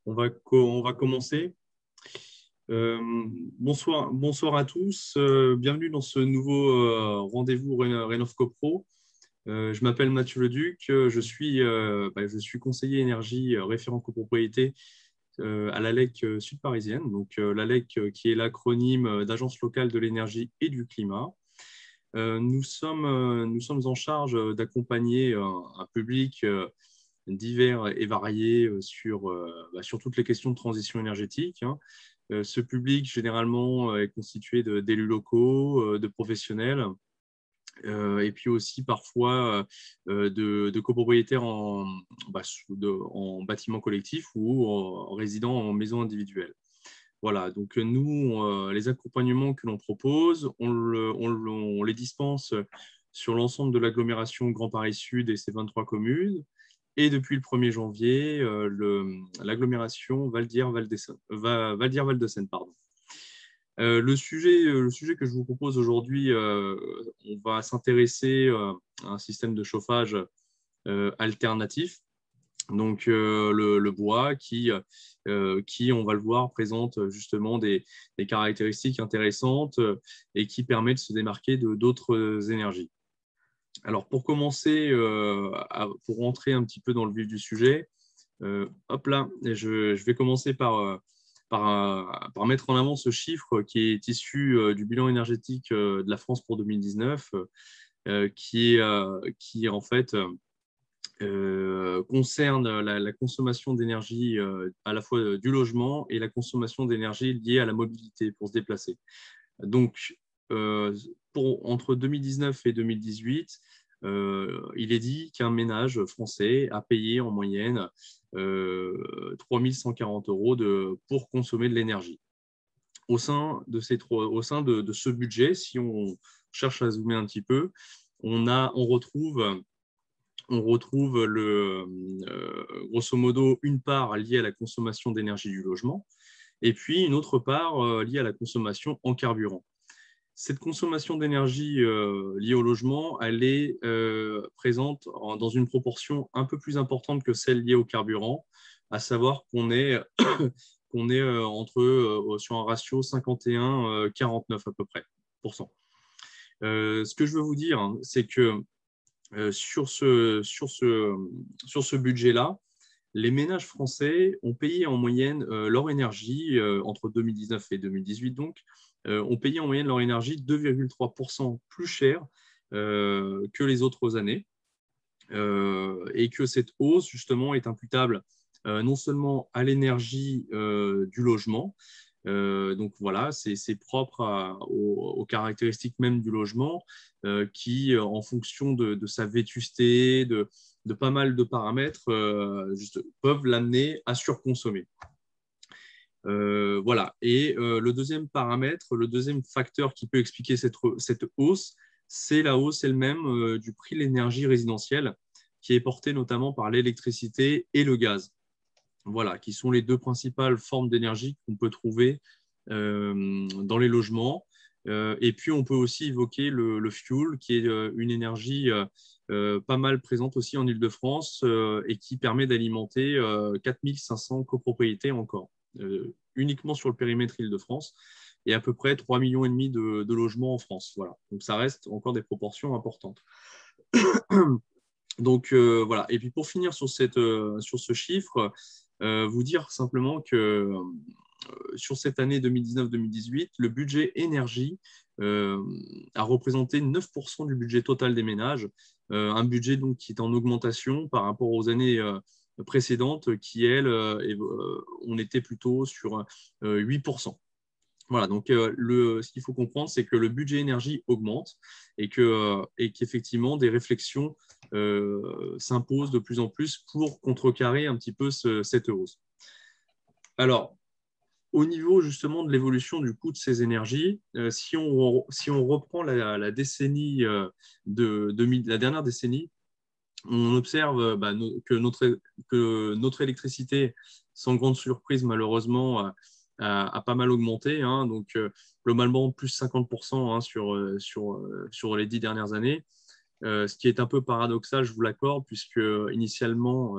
On va commencer. Bonsoir à tous. Bienvenue dans ce nouveau rendez-vous Rénov CoPro. Je m'appelle Mathieu Leduc. Je suis conseiller énergie référent copropriété à l'ALEC Sud Parisienne. Donc, l'ALEC qui est l'acronyme d'Agence locale de l'énergie et du climat. Nous sommes en charge d'accompagner un public divers et variés sur toutes les questions de transition énergétique, hein. Ce public, généralement, est constitué d'élus locaux, de professionnels, et puis aussi parfois de copropriétaires en bâtiment collectif ou en résidant en maison individuelle. Voilà, donc nous, les accompagnements que l'on propose, on les dispense sur l'ensemble de l'agglomération Grand Paris Sud et ses 23 communes. Et depuis le 1er janvier, l'agglomération Valdière-Val de Seine. Pardon. Le sujet que je vous propose aujourd'hui, on va s'intéresser à un système de chauffage alternatif. Donc, le bois qui, on va le voir, présente justement des caractéristiques intéressantes et qui permet de se démarquer d'autres énergies. Alors, pour commencer, pour rentrer un petit peu dans le vif du sujet, hop là, je vais commencer par mettre en avant ce chiffre qui est issu du bilan énergétique de la France pour 2019, qui en fait concerne la consommation d'énergie à la fois du logement et la consommation d'énergie liée à la mobilité pour se déplacer. Donc, entre 2019 et 2018, il est dit qu'un ménage français a payé en moyenne 3 140 € pour consommer de l'énergie. Au sein de ce budget, si on cherche à zoomer un petit peu, on retrouve grosso modo une part liée à la consommation d'énergie du logement et puis une autre part liée à la consommation en carburant. Cette consommation d'énergie liée au logement, elle est présente dans une proportion un peu plus importante que celle liée au carburant, à savoir qu'on est, sur un ratio 51-49 à peu près %. Ce que je veux vous dire, hein, c'est que sur ce budget-là, les ménages français ont payé en moyenne leur énergie, entre 2019 et 2018 donc, ont payé en moyenne leur énergie 2,3 % plus cher que les autres années, et que cette hausse justement est imputable non seulement à l'énergie du logement, donc voilà, c'est propre aux caractéristiques même du logement qui, en fonction de sa vétusté, de pas mal de paramètres, peuvent l'amener à surconsommer. Voilà. Et le deuxième paramètre, le deuxième facteur qui peut expliquer cette hausse, c'est la hausse elle-même du prix de l'énergie résidentielle qui est portée notamment par l'électricité et le gaz. Voilà, qui sont les deux principales formes d'énergie qu'on peut trouver dans les logements. Et puis, on peut aussi évoquer le fuel, qui est une énergie pas mal présente aussi en Île-de-France et qui permet d'alimenter 4 500 copropriétés encore, uniquement sur le périmètre Île-de-France, et à peu près 3,5 millions de logements en France. Voilà. Donc, ça reste encore des proportions importantes. Donc, voilà. Et puis, pour finir sur ce chiffre, vous dire simplement que sur cette année 2019-2018, le budget énergie a représenté 9 % du budget total des ménages, un budget donc, qui est en augmentation par rapport aux années précédentes qui, elles, on était plutôt sur 8 %. Voilà, donc ce qu'il faut comprendre, c'est que le budget énergie augmente et qu'effectivement, des réflexions s'imposent de plus en plus pour contrecarrer un petit peu cette hausse. Alors, au niveau justement de l'évolution du coût de ces énergies, si on reprend la décennie la dernière décennie, on observe que notre électricité, sans grande surprise malheureusement, a pas mal augmenté, hein, donc globalement plus 50 % hein, sur les 10 dernières années, ce qui est un peu paradoxal, je vous l'accorde, puisque initialement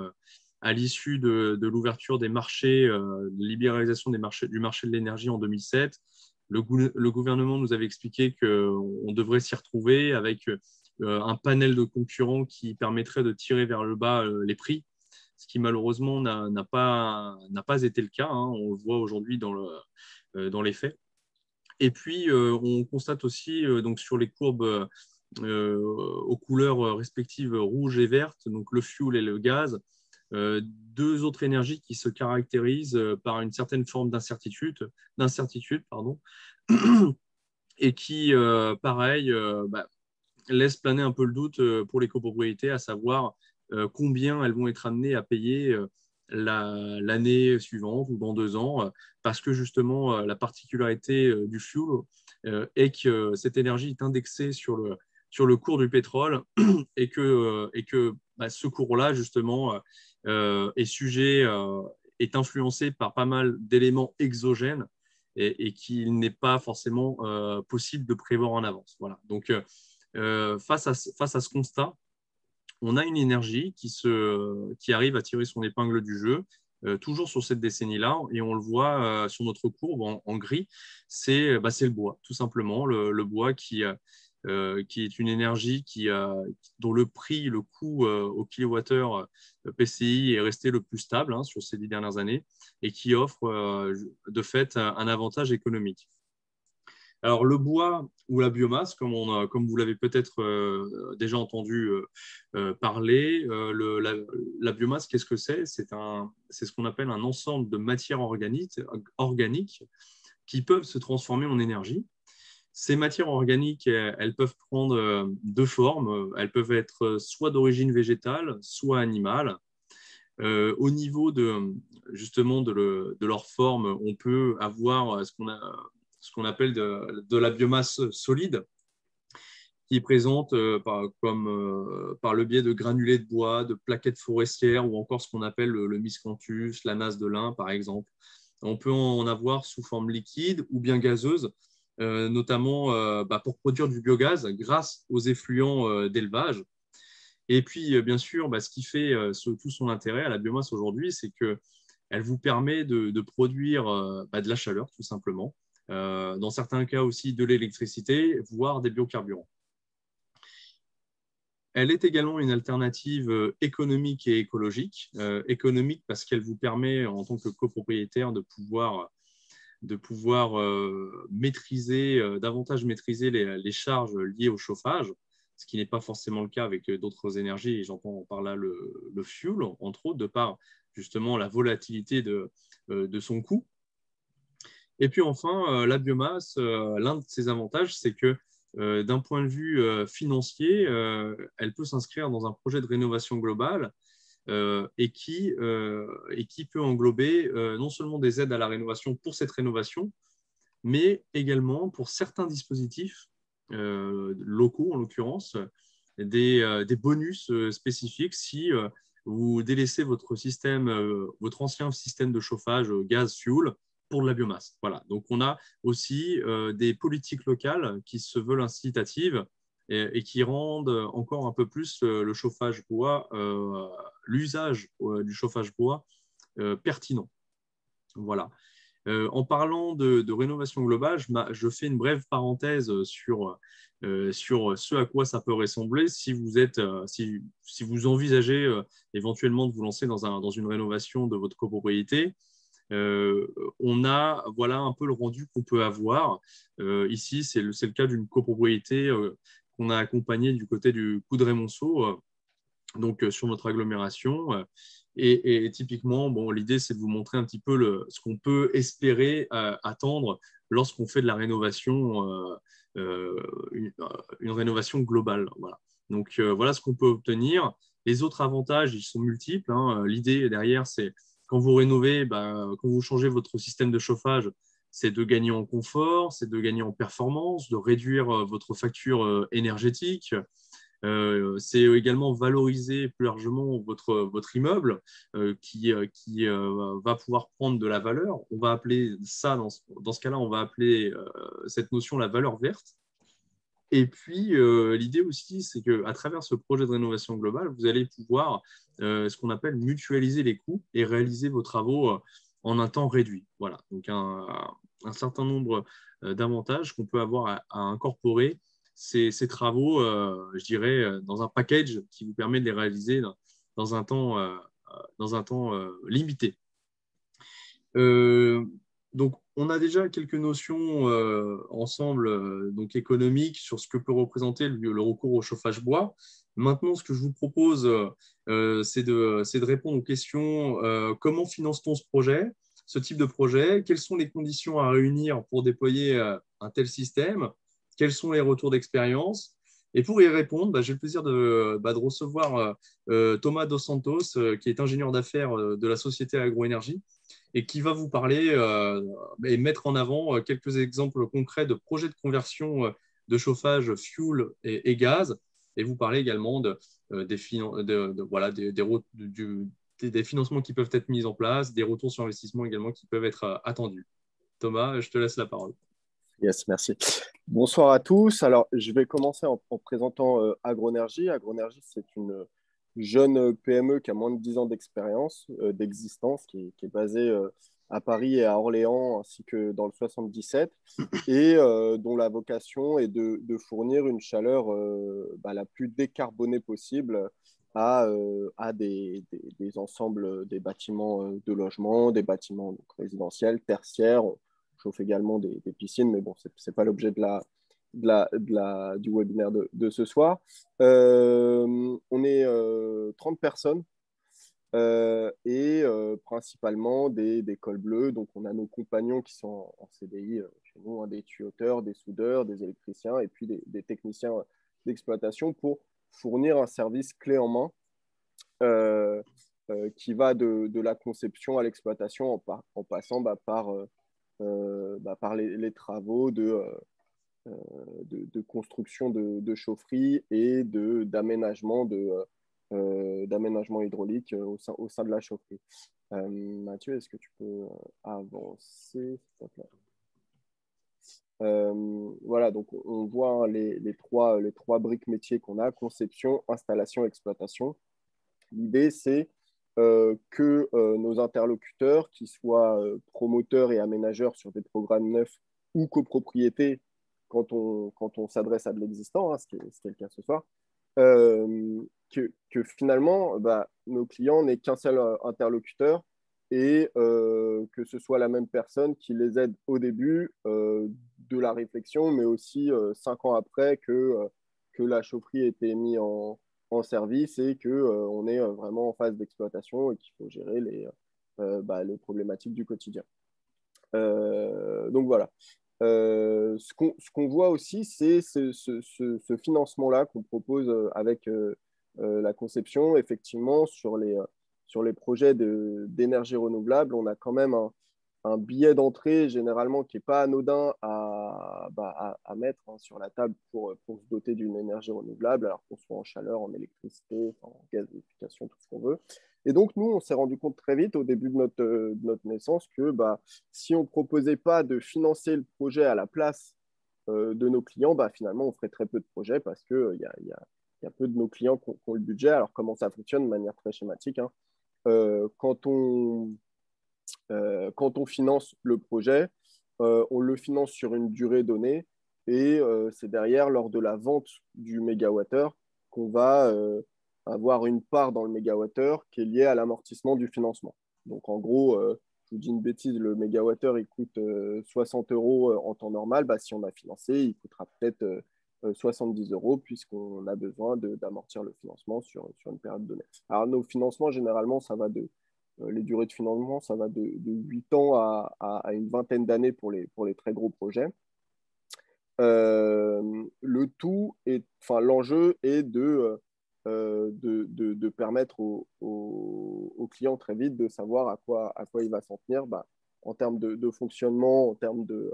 à l'issue de l'ouverture des marchés, de libéralisation du marché de l'énergie en 2007, le gouvernement nous avait expliqué qu'on devrait s'y retrouver avec un panel de concurrents qui permettrait de tirer vers le bas les prix, ce qui malheureusement n'a pas été le cas, hein. On le voit aujourd'hui dans les faits. Et puis, on constate aussi donc sur les courbes aux couleurs respectives rouge et verte, donc le fuel et le gaz, deux autres énergies qui se caractérisent par une certaine forme d'incertitude, pardon, et qui, pareil, laissent planer un peu le doute pour les copropriétés, à savoir combien elles vont être amenées à payer l'année suivante ou dans 2 ans, parce que justement, la particularité du fuel est que cette énergie est indexée sur le cours du pétrole et que ce cours-là, justement, est influencé par pas mal d'éléments exogènes et qu'il n'est pas forcément possible de prévoir en avance. Voilà. Donc, face à ce constat, on a une énergie qui arrive à tirer son épingle du jeu, toujours sur cette décennie-là, et on le voit sur notre courbe en gris, c'est le bois, tout simplement. Le bois qui est une énergie dont le prix, le coût au kilowattheure PCI est resté le plus stable, hein, sur ces 10 dernières années, et qui offre de fait un avantage économique. Alors, le bois ou la biomasse, comme vous l'avez peut-être déjà entendu parler, la biomasse, qu'est-ce que c'est? C'est ce qu'on appelle un ensemble de matières organiques qui peuvent se transformer en énergie. Ces matières organiques, elles peuvent prendre deux formes. Elles peuvent être soit d'origine végétale, soit animale. Au niveau justement de leur forme, on peut avoir ce qu'on appelle de la biomasse solide, qui est présente par le biais de granulés de bois, de plaquettes forestières ou encore ce qu'on appelle le miscanthus, la nasse de lin, par exemple. On peut en avoir sous forme liquide ou bien gazeuse, notamment pour produire du biogaz grâce aux effluents d'élevage. Et puis, bien sûr, ce qui fait tout son intérêt à la biomasse aujourd'hui, c'est qu'elle vous permet de produire de la chaleur, tout simplement. Dans certains cas aussi de l'électricité, voire des biocarburants. Elle est également une alternative économique et écologique. Économique parce qu'elle vous permet, en tant que copropriétaire, de pouvoir davantage maîtriser les charges liées au chauffage, ce qui n'est pas forcément le cas avec d'autres énergies, et j'entends par là le fuel, entre autres, de par justement la volatilité de son coût. Et puis enfin, la biomasse, l'un de ses avantages, c'est que d'un point de vue financier, elle peut s'inscrire dans un projet de rénovation globale et qui peut englober non seulement des aides à la rénovation pour cette rénovation, mais également pour certains dispositifs locaux, en l'occurrence, des bonus spécifiques si vous délaissez votre ancien système de chauffage gaz-fuel pour de la biomasse. Voilà. Donc, on a aussi des politiques locales qui se veulent incitatives et qui rendent encore un peu plus le chauffage bois, l'usage du chauffage bois pertinent. Voilà. En parlant de rénovation globale, je fais une brève parenthèse sur ce à quoi ça peut ressembler si vous envisagez éventuellement de vous lancer dans une rénovation de votre copropriété. Voilà un peu le rendu qu'on peut avoir. Ici, c'est le cas d'une copropriété qu'on a accompagnée du côté du Coudray-Monceau, donc sur notre agglomération. Et typiquement, l'idée, c'est de vous montrer un petit peu ce qu'on peut espérer attendre lorsqu'on fait de la rénovation, une rénovation globale. Voilà. Donc, voilà ce qu'on peut obtenir. Les autres avantages, ils sont multiples, hein. L'idée derrière, c'est quand vous rénovez, quand vous changez votre système de chauffage, c'est de gagner en confort, c'est de gagner en performance, de réduire votre facture énergétique. C'est également valoriser plus largement votre immeuble qui va pouvoir prendre de la valeur. On va appeler ça, dans ce cas-là, on va appeler cette notion la valeur verte. Et puis, l'idée aussi, c'est qu'à travers ce projet de rénovation globale, vous allez pouvoir ce qu'on appelle mutualiser les coûts et réaliser vos travaux en un temps réduit. Voilà, donc un certain nombre d'avantages qu'on peut avoir à incorporer ces travaux, je dirais, dans un package qui vous permet de les réaliser dans un temps, limité. Euh, donc, on a déjà quelques notions ensemble donc économiques sur ce que peut représenter le recours au chauffage bois. Maintenant, ce que je vous propose, c'est de répondre aux questions comment finance-t-on ce projet, ce type de projet? Quelles sont les conditions à réunir pour déployer un tel système? Quels sont les retours d'expérience? Et pour y répondre, j'ai le plaisir de recevoir Thomas Dos Santos, qui est ingénieur d'affaires de la société Agroénergie et qui va vous parler et mettre en avant quelques exemples concrets de projets de conversion de chauffage fuel et gaz, et vous parler également voilà, des financements qui peuvent être mis en place, des retours sur investissement également qui peuvent être attendus. Thomas, je te laisse la parole. Yes, merci. Bonsoir à tous. Alors, je vais commencer en présentant Agroénergie. Agroénergie, c'est une jeune PME qui a moins de 10 ans d'expérience, d'existence, qui est basée à Paris et à Orléans, ainsi que dans le 77, et dont la vocation est de fournir une chaleur la plus décarbonée possible à des ensembles, des bâtiments de logement, des bâtiments donc, résidentiels, tertiaires. On chauffe également des piscines, mais bon, ce n'est pas l'objet du webinaire de ce soir. On est 30 personnes et principalement des cols bleus. Donc, on a nos compagnons qui sont en CDI chez nous, hein, des tuyauteur, des soudeurs, des électriciens et puis des techniciens d'exploitation pour fournir un service clé en main qui va de la conception à l'exploitation en passant par les travaux de construction de chaufferie et d'aménagement d'aménagement hydraulique au sein de la chaufferie. Mathieu, est-ce que tu peux avancer, s'il te plaît? Voilà, donc on voit hein, les trois briques métiers qu'on a, conception, installation, exploitation. L'idée, c'est que nos interlocuteurs, qui soient promoteurs et aménageurs sur des programmes neufs ou copropriétés, quand on s'adresse à de l'existant, hein, ce qui est le cas ce soir, que finalement, nos clients n'aient qu'un seul interlocuteur et que ce soit la même personne qui les aide au début de la réflexion, mais aussi 5 ans après que la chaufferie ait été mise en service et qu'on est vraiment en phase d'exploitation et qu'il faut gérer les problématiques du quotidien. Donc voilà. Ce qu'on voit aussi, c'est ce financement-là qu'on propose avec la conception. Effectivement, sur les projets d'énergie renouvelable, on a quand même un billet d'entrée généralement qui n'est pas anodin à mettre hein, sur la table pour se doter d'une énergie renouvelable, alors qu'on soit en chaleur, en électricité, en gazification, tout ce qu'on veut. Et donc, nous, on s'est rendu compte très vite au début de notre naissance que si on ne proposait pas de financer le projet à la place de nos clients, finalement, on ferait très peu de projets parce qu'il y a peu de nos clients qui ont le budget. Alors, comment ça fonctionne de manière très schématique hein, quand on finance le projet, on le finance sur une durée donnée et c'est derrière, lors de la vente du mégawattheure, qu'on va avoir une part dans le mégawattheure qui est liée à l'amortissement du financement. Donc, en gros, je vous dis une bêtise, le mégawattheure, il coûte 60 euros en temps normal. Si on a financé, il coûtera peut-être 70 euros puisqu'on a besoin d'amortir le financement sur une période donnée. Alors, nos financements, généralement, les durées de financement, ça va de 8 ans à une vingtaine d'années pour les très gros projets. L'enjeu est de permettre aux clients très vite de savoir à quoi il va s'en tenir en termes de fonctionnement, en termes de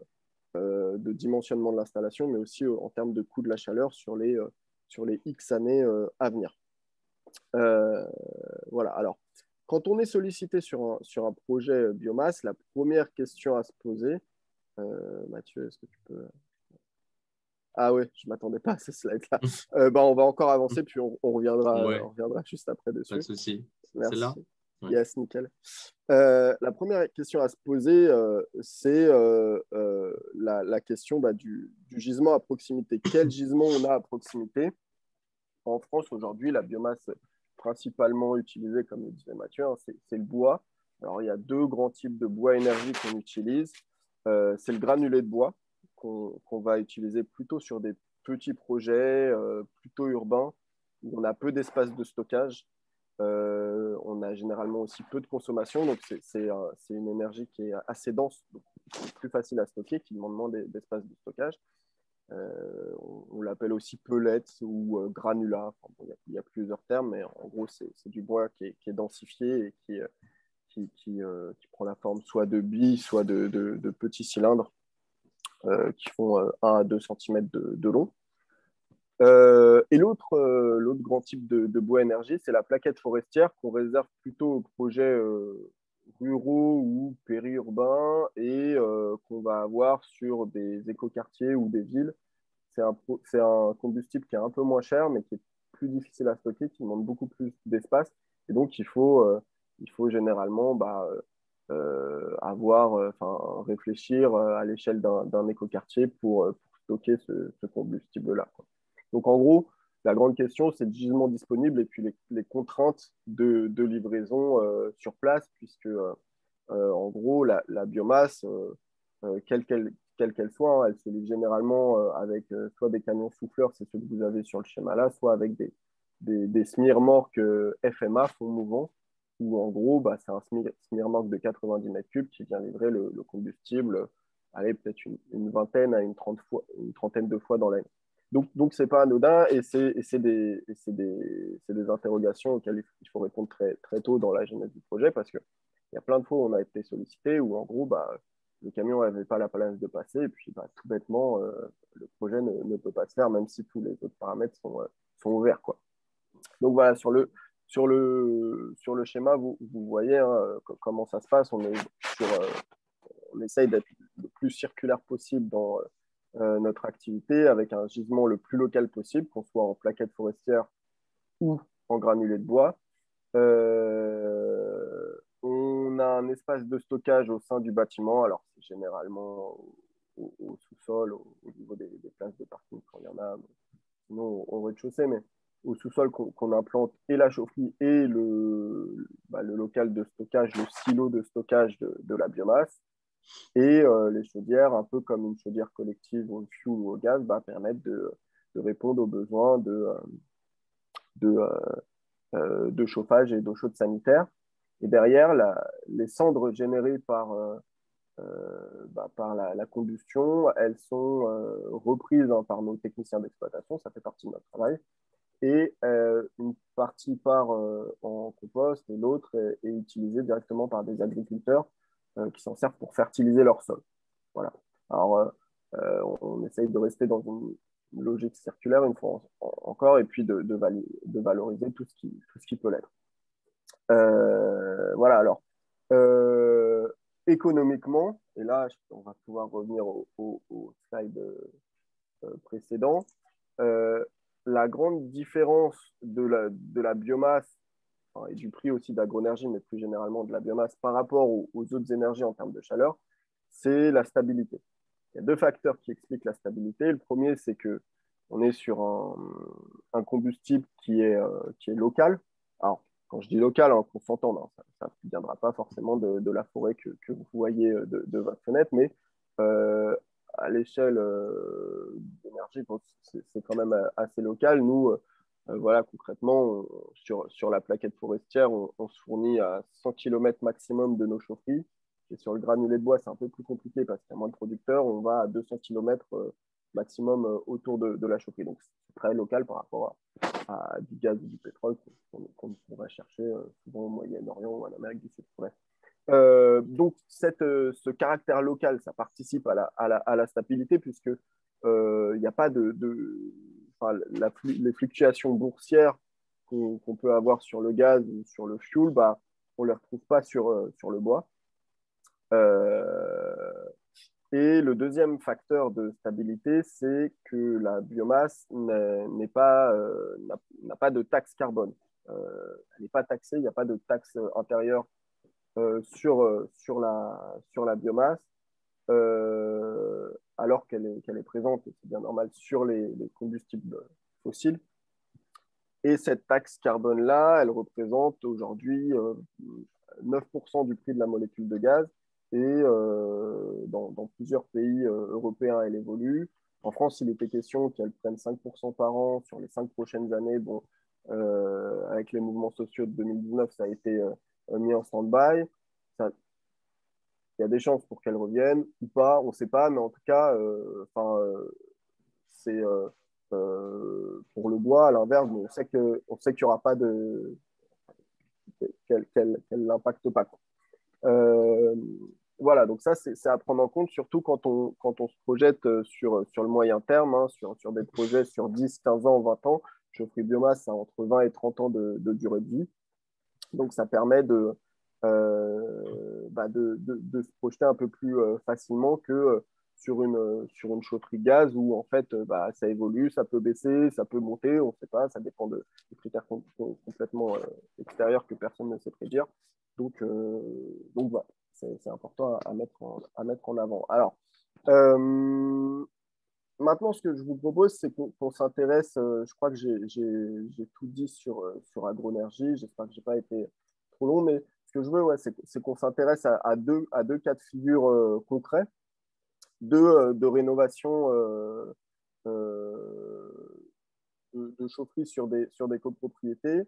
dimensionnement de l'installation, mais aussi en termes de coût de la chaleur sur les X années à venir. Voilà, alors, quand on est sollicité sur un projet biomasse, la première question à se poser, Mathieu, est-ce que tu peux… Ah ouais, je ne m'attendais pas à ce slide-là. On va encore avancer, puis Ouais, on reviendra juste après pas de dessus. souci. C'est là? Merci. Ouais. Yes, nickel. La première question à se poser, c'est la question du gisement à proximité. Quel gisement on a à proximité? En France, aujourd'hui, la biomasse principalement utilisée, comme le disait Mathieu, hein, c'est le bois. Alors, il y a deux grands types de bois énergie qu'on utilise. C'est le granulé de bois qu'on va utiliser plutôt sur des petits projets, plutôt urbains, où on a peu d'espace de stockage. On a généralement aussi peu de consommation, donc c'est une énergie qui est assez dense, donc plus facile à stocker, qui demande moins d'espace de stockage. On l'appelle aussi pellet ou granulat. Enfin, bon, il y a plusieurs termes, mais en gros, c'est du bois qui est densifié et qui prend la forme soit de billes, soit de petits cylindres qui font 1 à 2 cm de long. Et l'autre grand type de bois énergie, c'est la plaquette forestière qu'on réserve plutôt aux projets ruraux ou périurbains et qu'on va avoir sur des écoquartiers ou des villes. C'est un combustible qui est un peu moins cher, mais qui est plus difficile à stocker, qui demande beaucoup plus d'espace. Et donc, il faut généralement réfléchir à l'échelle d'un écoquartier pour stocker ce combustible-là, quoi. Donc, en gros, la grande question, c'est le gisement disponible et puis les contraintes de livraison sur place, puisque, en gros, la biomasse, quelle qu'elle soit, hein, elle se livre généralement avec soit des camions souffleurs, c'est ce que vous avez sur le schéma là, soit avec des smear-morgues FMA, fonds mouvants, où en gros, c'est un smear-morgue de 90 mètres cubes qui vient livrer le combustible, allez, peut-être une vingtaine à une trentaine de fois dans l'année. Donc c'est pas anodin et c'est des interrogations auxquelles il faut répondre très, très tôt dans la genèse du projet parce qu'il y a plein de fois où on a été sollicité où en gros, le camion n'avait pas la place de passer et puis tout bêtement, le projet ne peut pas se faire même si tous les autres paramètres sont ouverts, quoi. Donc voilà, sur le schéma, vous voyez hein, comment ça se passe. On essaye d'être le plus circulaire possible dans notre activité avec un gisement le plus local possible, qu'on soit en plaquette forestière ou en granulé de bois. On a un espace de stockage au sein du bâtiment. Alors, c'est généralement au sous-sol, au niveau des places de parking quand il y en a, sinon au rez-de-chaussée, mais au sous-sol qu'on implante et la chaufferie et le local de stockage, le silo de stockage de la biomasse. Et les chaudières, un peu comme une chaudière collective au fioul ou au gaz, permettent de répondre aux besoins de, de chauffage et d'eau chaude sanitaire. Et derrière, les cendres générées par la combustion, elles sont reprises hein, par nos techniciens d'exploitation, ça fait partie de notre travail. Et une partie part en compost et l'autre est utilisée directement par des agriculteurs qui s'en servent pour fertiliser leur sol. Voilà. Alors, on essaye de rester dans une logique circulaire une fois encore et puis de valoriser tout ce qui peut l'être. Voilà, alors, euh, économiquement, et là, on va pouvoir revenir au slide précédent, euh, la grande différence de la biomasse enfin, et du prix aussi d'agroénergie, mais plus généralement de la biomasse par rapport aux autres énergies en termes de chaleur, c'est la stabilité. Il y a deux facteurs qui expliquent la stabilité. Le premier, c'est que on est sur un combustible qui est local. Alors, quand je dis local, hein, qu'on s'entende, hein, ça ne viendra pas forcément de la forêt que vous voyez de votre fenêtre, mais euh, à l'échelle d'énergie, bon, c'est quand même assez local. Nous, voilà, concrètement, sur la plaquette forestière, on se fournit à 100 km maximum de nos chaufferies. Et sur le granulé de bois, c'est un peu plus compliqué parce qu'il y a moins de producteurs. On va à 200 km maximum autour de la chaufferie. Donc, c'est très local par rapport à du gaz ou du pétrole qu'on va chercher souvent au Moyen-Orient ou en Amérique du Sud. Ouais. Donc, ce caractère local, ça participe à la stabilité puisque il n'y a pas enfin, les fluctuations boursières qu'on peut avoir sur le gaz ou sur le fuel, on ne les retrouve pas sur le bois. Et le deuxième facteur de stabilité, c'est que la biomasse n'a pas de taxe carbone. Elle n'est pas taxée, il n'y a pas de taxe intérieure sur la biomasse, alors qu'elle est présente, et c'est bien normal, sur les combustibles fossiles. Et cette taxe carbone-là, elle représente aujourd'hui 9% du prix de la molécule de gaz. Et dans plusieurs pays européens, elle évolue. En France, il était question qu'elle prenne 5% par an sur les 5 prochaines années. Bon, avec les mouvements sociaux de 2019, ça a été mis en stand-by. Il y a des chances pour qu'elle revienne ou pas, on ne sait pas, mais en tout cas, c'est pour le bois, à l'inverse, on sait qu'il n'y aura pas de qu'elle l'impacte pas. Euh, voilà, donc ça, c'est à prendre en compte, surtout quand on se projette sur le moyen terme, hein, sur des projets sur 10, 15 ans, 20 ans. Chaufferie biomasse, ça a entre 20 et 30 ans de durée de vie. Donc, ça permet de se projeter un peu plus facilement que sur une chaufferie gaz où, en fait, ça évolue, ça peut baisser, ça peut monter, on ne sait pas, ça dépend de critères complètement extérieurs que personne ne sait prédire. Donc voilà, c'est important à mettre en avant. Alors, maintenant, ce que je vous propose, c'est qu'on s'intéresse, je crois que j'ai tout dit sur Agronergie, j'espère que je n'ai pas été trop long, mais ce que je veux, ouais, c'est qu'on s'intéresse à deux cas de figure concrets de rénovation de chaufferie sur des copropriétés.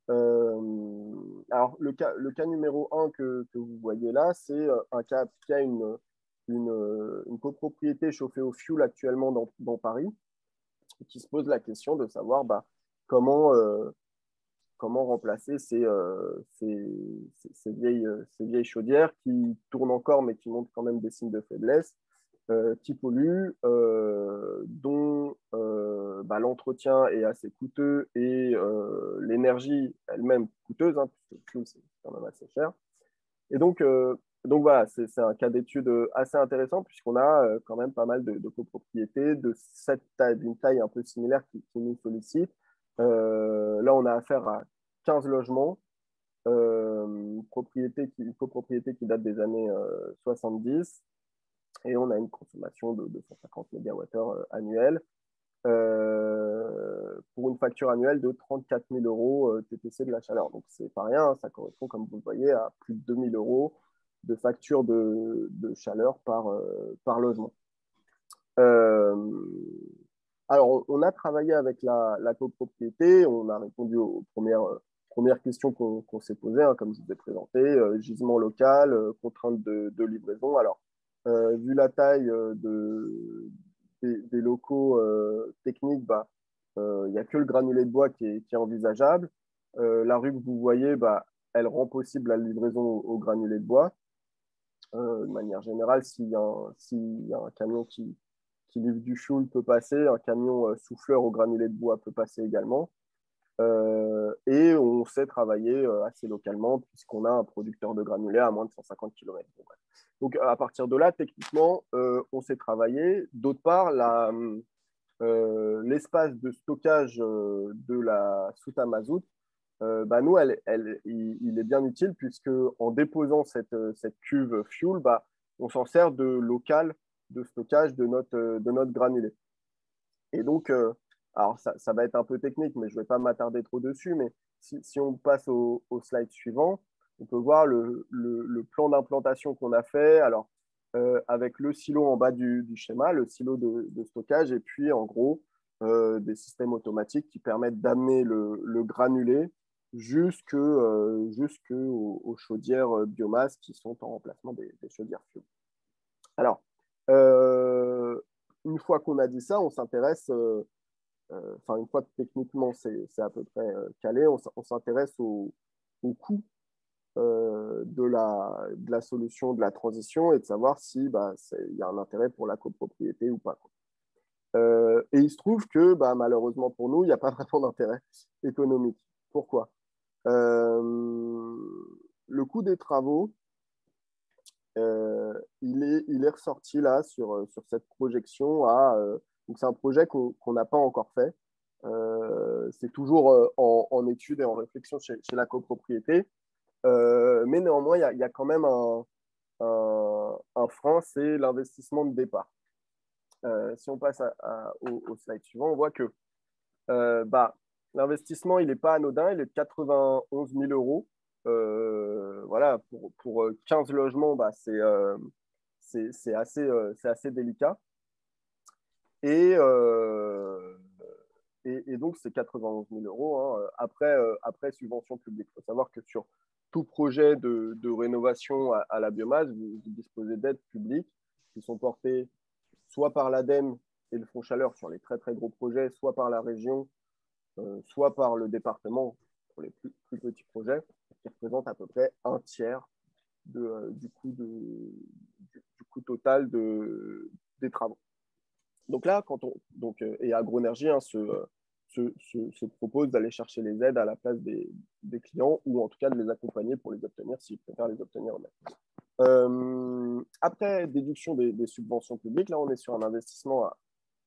Alors, le cas numéro 1 que vous voyez là, c'est un cas appliqué à une copropriété chauffée au fioul actuellement dans Paris, qui se pose la question de savoir comment, comment remplacer ces vieilles chaudières qui tournent encore mais qui montrent quand même des signes de faiblesse, qui polluent, dont l'entretien est assez coûteux et l'énergie elle-même coûteuse, hein, puisque le fioul c'est quand même assez cher. Et donc voilà, c'est un cas d'étude assez intéressant puisqu'on a quand même pas mal de copropriétés d'une taille un peu similaire qui nous sollicitent. Là, on a affaire à 15 logements, copropriété qui date des années 70, et on a une consommation de 250 MWh annuelle pour une facture annuelle de 34 000 euros TTC de la chaleur. Donc, c'est pas rien, hein, ça correspond, comme vous le voyez, à plus de 2 000 euros de facture de chaleur par logement. Alors, on a travaillé avec la copropriété, on a répondu aux premières questions qu'on s'est posées, hein, comme je vous ai présenté, gisement local, contraintes de livraison. Alors, vu la taille des locaux techniques, il n'y a que le granulé de bois qui est envisageable. La rue que vous voyez, elle rend possible la livraison au granulé de bois. De manière générale, s'il y a un camion qui livre du fioul peut passer, un camion souffleur au granulé de bois peut passer également. Et on sait travailler assez localement puisqu'on a un producteur de granulés à moins de 150 km. Donc à partir de là, techniquement, on sait travailler. D'autre part, l'espace de stockage de la soute à mazout, nous, il est bien utile puisque en déposant cette cuve fuel, on s'en sert de local de stockage de notre granulé. Et donc, alors ça va être un peu technique, mais je ne vais pas m'attarder trop dessus, mais si on passe au slide suivant, on peut voir le plan d'implantation qu'on a fait. Alors, avec le silo en bas du schéma, le silo de stockage, et puis en gros, des systèmes automatiques qui permettent d'amener le granulé jusqu'aux chaudières biomasse qui sont en remplacement des chaudières fuel. Alors, une fois qu'on a dit ça, on s'intéresse, une fois que techniquement c'est à peu près calé, on s'intéresse au coût de la solution, de la transition, et de savoir si il y a un intérêt pour la copropriété ou pas. Et il se trouve que malheureusement pour nous, il n'y a pas vraiment d'intérêt économique. Pourquoi ? Le coût des travaux il est ressorti là sur cette projection donc c'est un projet qu'on n'a pas encore fait. C'est toujours en étude et en réflexion chez la copropriété. Mais néanmoins, il y a quand même un frein, c'est l'investissement de départ. Si on passe au slide suivant, on voit que l'investissement, il n'est pas anodin, il est de 91 000 euros. Voilà, pour 15 logements, c'est assez délicat. Et donc, c'est 91 000 euros hein, après subvention publique. Il faut savoir que sur tout projet de rénovation à la biomasse, vous disposez d'aides publiques qui sont portées soit par l'ADEME et le Fonds Chaleur sur les très, très gros projets, soit par la région, soit par le département pour les plus petits projets, qui représentent à peu près un tiers du coût total des travaux. Donc là, et Agroénergie se propose d'aller chercher les aides à la place des clients ou en tout cas de les accompagner pour les obtenir s'ils préfèrent les obtenir eux-mêmes. Après déduction des subventions publiques, là on est sur un investissement à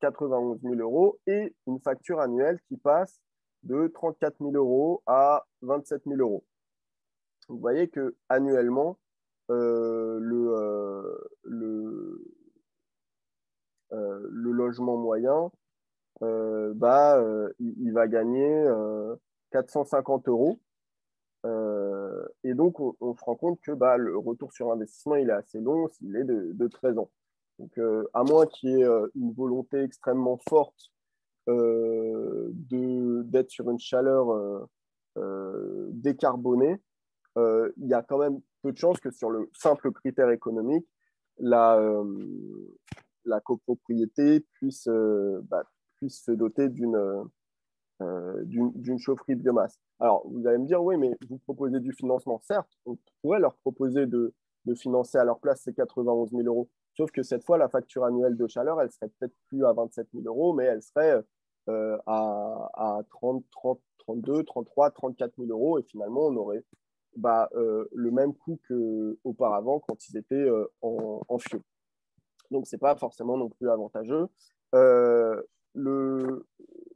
91 000 euros et une facture annuelle qui passe de 34 000 euros à 27 000 euros. Vous voyez que annuellement, le logement moyen, il va gagner 450 euros. Et donc, on se rend compte que le retour sur investissement, il est assez long, il est de 13 ans. Donc, à moins qu'il y ait une volonté extrêmement forte d'être sur une chaleur décarbonée, il y a quand même peu de chances que sur le simple critère économique, la copropriété puisse se doter d'une chaufferie biomasse. Alors, vous allez me dire, oui, mais vous proposez du financement. Certes, on pourrait leur proposer de financer à leur place ces 91 000 euros. Sauf que cette fois, la facture annuelle de chaleur, elle serait peut-être plus à 27 000 euros, mais elle serait à 30, 32, 33, 34 000 euros. Et finalement, on aurait le même coût qu'auparavant quand ils étaient en fio. Donc, ce n'est pas forcément non plus avantageux.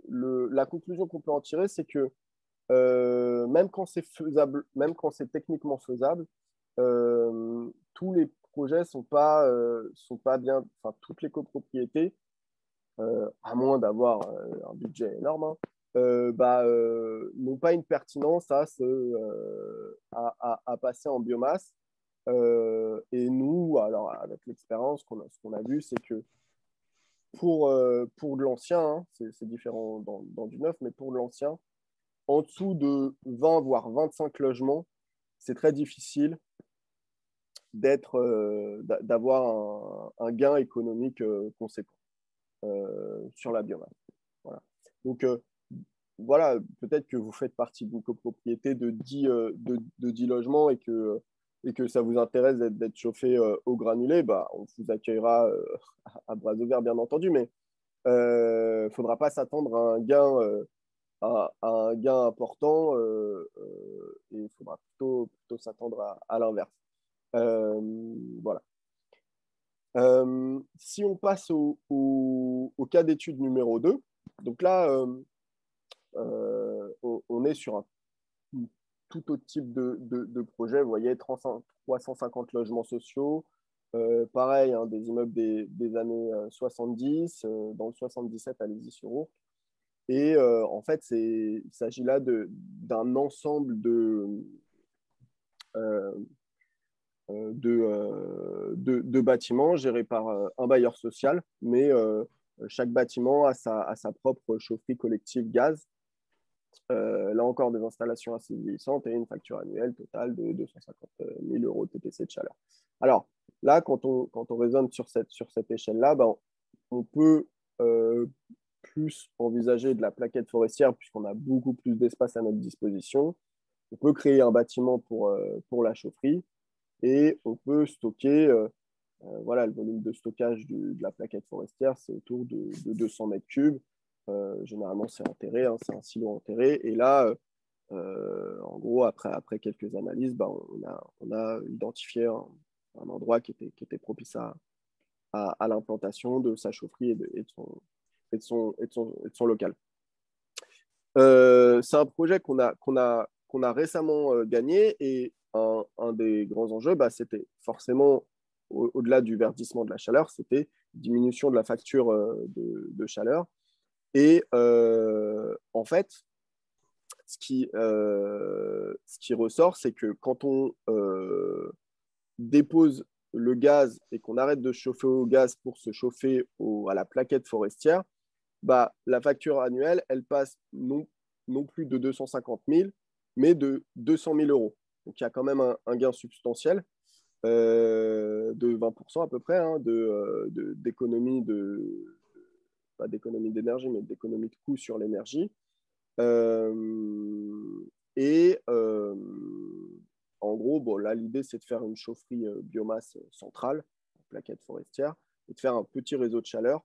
La conclusion qu'on peut en tirer, c'est que même quand c'est faisable, même quand c'est techniquement faisable, tous les projets sont pas bien, enfin toutes les copropriétés, à moins d'avoir un budget énorme, hein, n'ont pas une pertinence à passer en biomasse. Et nous, alors avec l'expérience, ce qu'on a vu, c'est que pour de l'ancien, hein, c'est différent dans du neuf, mais pour de l'ancien, en dessous de 20 voire 25 logements, c'est très difficile d'avoir un gain économique conséquent sur la biomasse. Voilà. Donc, voilà, peut-être que vous faites partie d'une copropriété de 10 logements et que ça vous intéresse d'être chauffé au granulé, on vous accueillera à bras ouverts, bien entendu, mais il ne faudra pas s'attendre à un gain important et il faudra plutôt s'attendre à l'inverse. Voilà. Si on passe au cas d'étude numéro 2, donc là, on est sur un tout autre type de projet. Vous voyez, 350 logements sociaux. Pareil, hein, des immeubles des années 70, dans le 77 à Lizy-sur-Ourcq. Et en fait, il s'agit là d'un ensemble de bâtiments gérés par un bailleur social, mais chaque bâtiment a sa propre chaufferie collective gaz. Là encore, des installations assez vieillissantes et une facture annuelle totale de 250 000 euros de TTC de chaleur. Alors là, quand on raisonne sur cette échelle-là, on peut plus envisager de la plaquette forestière puisqu'on a beaucoup plus d'espace à notre disposition. On peut créer un bâtiment pour la chaufferie et on peut stocker, voilà, le volume de stockage de la plaquette forestière, c'est autour de 200 mètres cubes. Généralement, c'est enterré, hein, c'est un silo enterré. Et là, en gros, après quelques analyses, on a identifié un endroit qui était propice à l'implantation de sa chaufferie et de son local. C'est un projet qu'on a récemment gagné et un des grands enjeux, bah, c'était forcément, au-delà du verdissement de la chaleur, c'était diminution de la facture de chaleur. Et en fait, ce qui ressort, c'est que quand on dépose le gaz et qu'on arrête de chauffer au gaz pour se chauffer à la plaquette forestière, bah, la facture annuelle, elle passe non plus de 250 000, mais de 200 000 euros. Donc, il y a quand même un gain substantiel de 20% à peu près hein, d'économie pas d'économie d'énergie, mais d'économie de coût sur l'énergie. Et en gros, bon, là, l'idée, c'est de faire une chaufferie biomasse centrale, plaquette forestière, et de faire un petit réseau de chaleur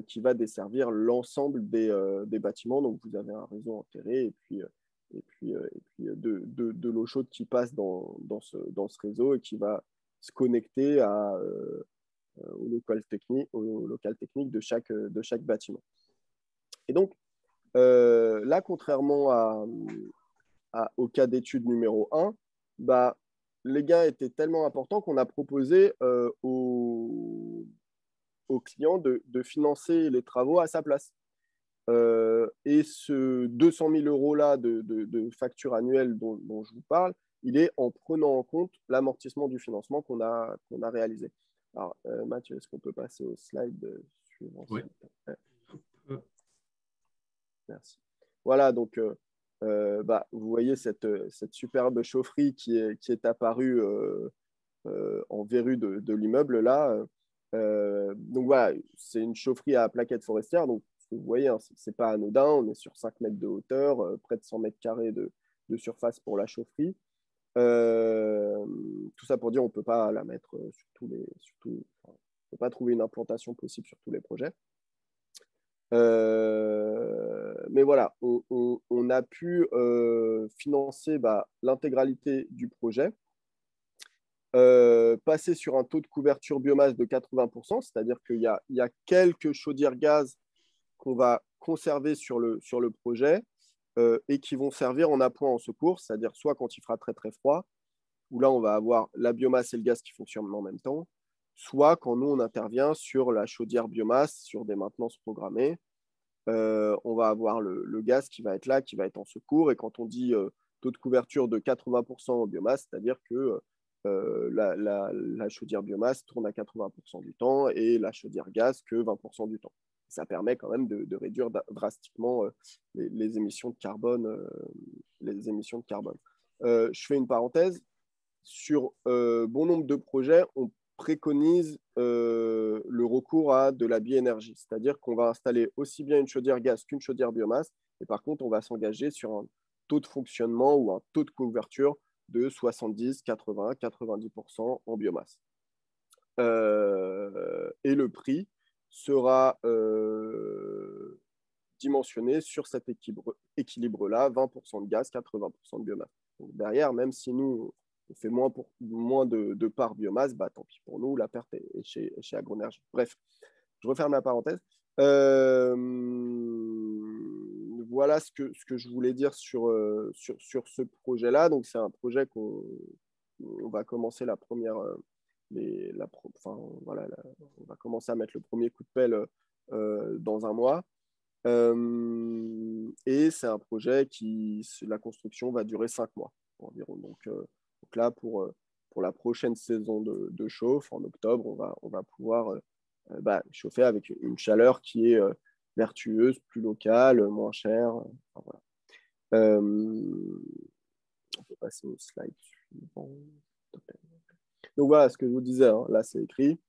qui va desservir l'ensemble des bâtiments. Donc, vous avez un réseau enterré et puis de l'eau chaude qui passe dans ce réseau et qui va se connecter au local technique de chaque bâtiment. Et donc, là, contrairement au cas d'étude numéro 1, bah, les gains étaient tellement importants qu'on a proposé aux clients de financer les travaux à sa place. Et ce 200 000 euros-là de facture annuelle dont je vous parle, il est en prenant en compte l'amortissement du financement qu'on a réalisé. Alors, Mathieu, est-ce qu'on peut passer au slide suivant? Oui. Merci. Voilà, donc bah, vous voyez cette superbe chaufferie qui est apparue en verru de l'immeuble là. Donc voilà, c'est une chaufferie à plaquettes forestières. Donc, vous voyez, hein, c'est pas anodin. On est sur 5 mètres de hauteur, près de 100 mètres carrés de surface pour la chaufferie. Tout ça pour dire on ne peut pas la mettre on peut pas trouver une implantation possible sur tous les projets. Mais voilà, on a pu financer l'intégralité du projet, passer sur un taux de couverture biomasse de 80%, c'est-à-dire qu'il y a quelques chaudières gaz qu'on va conserver sur le projet et qui vont servir en appoint en secours, c'est-à-dire soit quand il fera très très froid, où là on va avoir la biomasse et le gaz qui fonctionnent en même temps, soit quand nous on intervient sur la chaudière biomasse, sur des maintenances programmées, on va avoir le gaz qui va être là, qui va être en secours. Et quand on dit taux de couverture de 80% en biomasse, c'est-à-dire que la chaudière biomasse tourne à 80% du temps et la chaudière gaz que 20% du temps. Ça permet quand même de réduire drastiquement les émissions de carbone. Je fais une parenthèse. Sur bon nombre de projets, on préconise le recours à de la biénergie, c'est-à-dire qu'on va installer aussi bien une chaudière gaz qu'une chaudière biomasse, et par contre, on va s'engager sur un taux de fonctionnement ou un taux de couverture de 70, 80, 90% en biomasse. Et le prix sera dimensionné sur cet équilibre-là, 20% de gaz, 80% de biomasse. Donc derrière, même si nous, on fait moins de parts biomasse, bah, tant pis pour nous, la perte est chez Agronergie. Bref, je referme la parenthèse. Voilà ce que je voulais dire sur ce projet-là. Donc, c'est un projet qu'on va commencer on va commencer à mettre le premier coup de pelle dans un mois. Et c'est un projet la construction va durer 5 mois environ. Donc là, pour la prochaine saison de chauffe, en octobre, on va pouvoir chauffer avec une chaleur qui est vertueuse, plus locale, moins chère. Enfin, voilà. On peut passer au slide suivant. Donc voilà ce que je vous disais, hein. Là c'est écrit.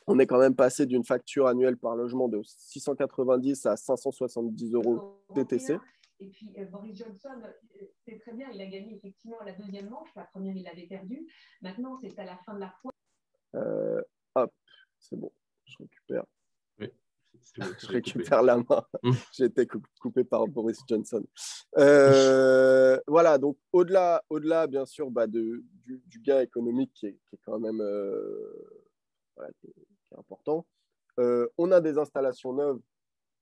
On est quand même passé d'une facture annuelle par logement de 690 à 570 euros TTC. Et puis Boris Johnson, c'est très bien, il a gagné effectivement la deuxième manche, la première il avait perdu. Maintenant c'est à la fin de la fois. Hop, c'est bon, je récupère. Oui, Je récupère la main. J'ai été coupé par Boris Johnson. Voilà, donc au-delà bien sûr, du gain économique qui est quand même voilà, qui est important, on a des installations neuves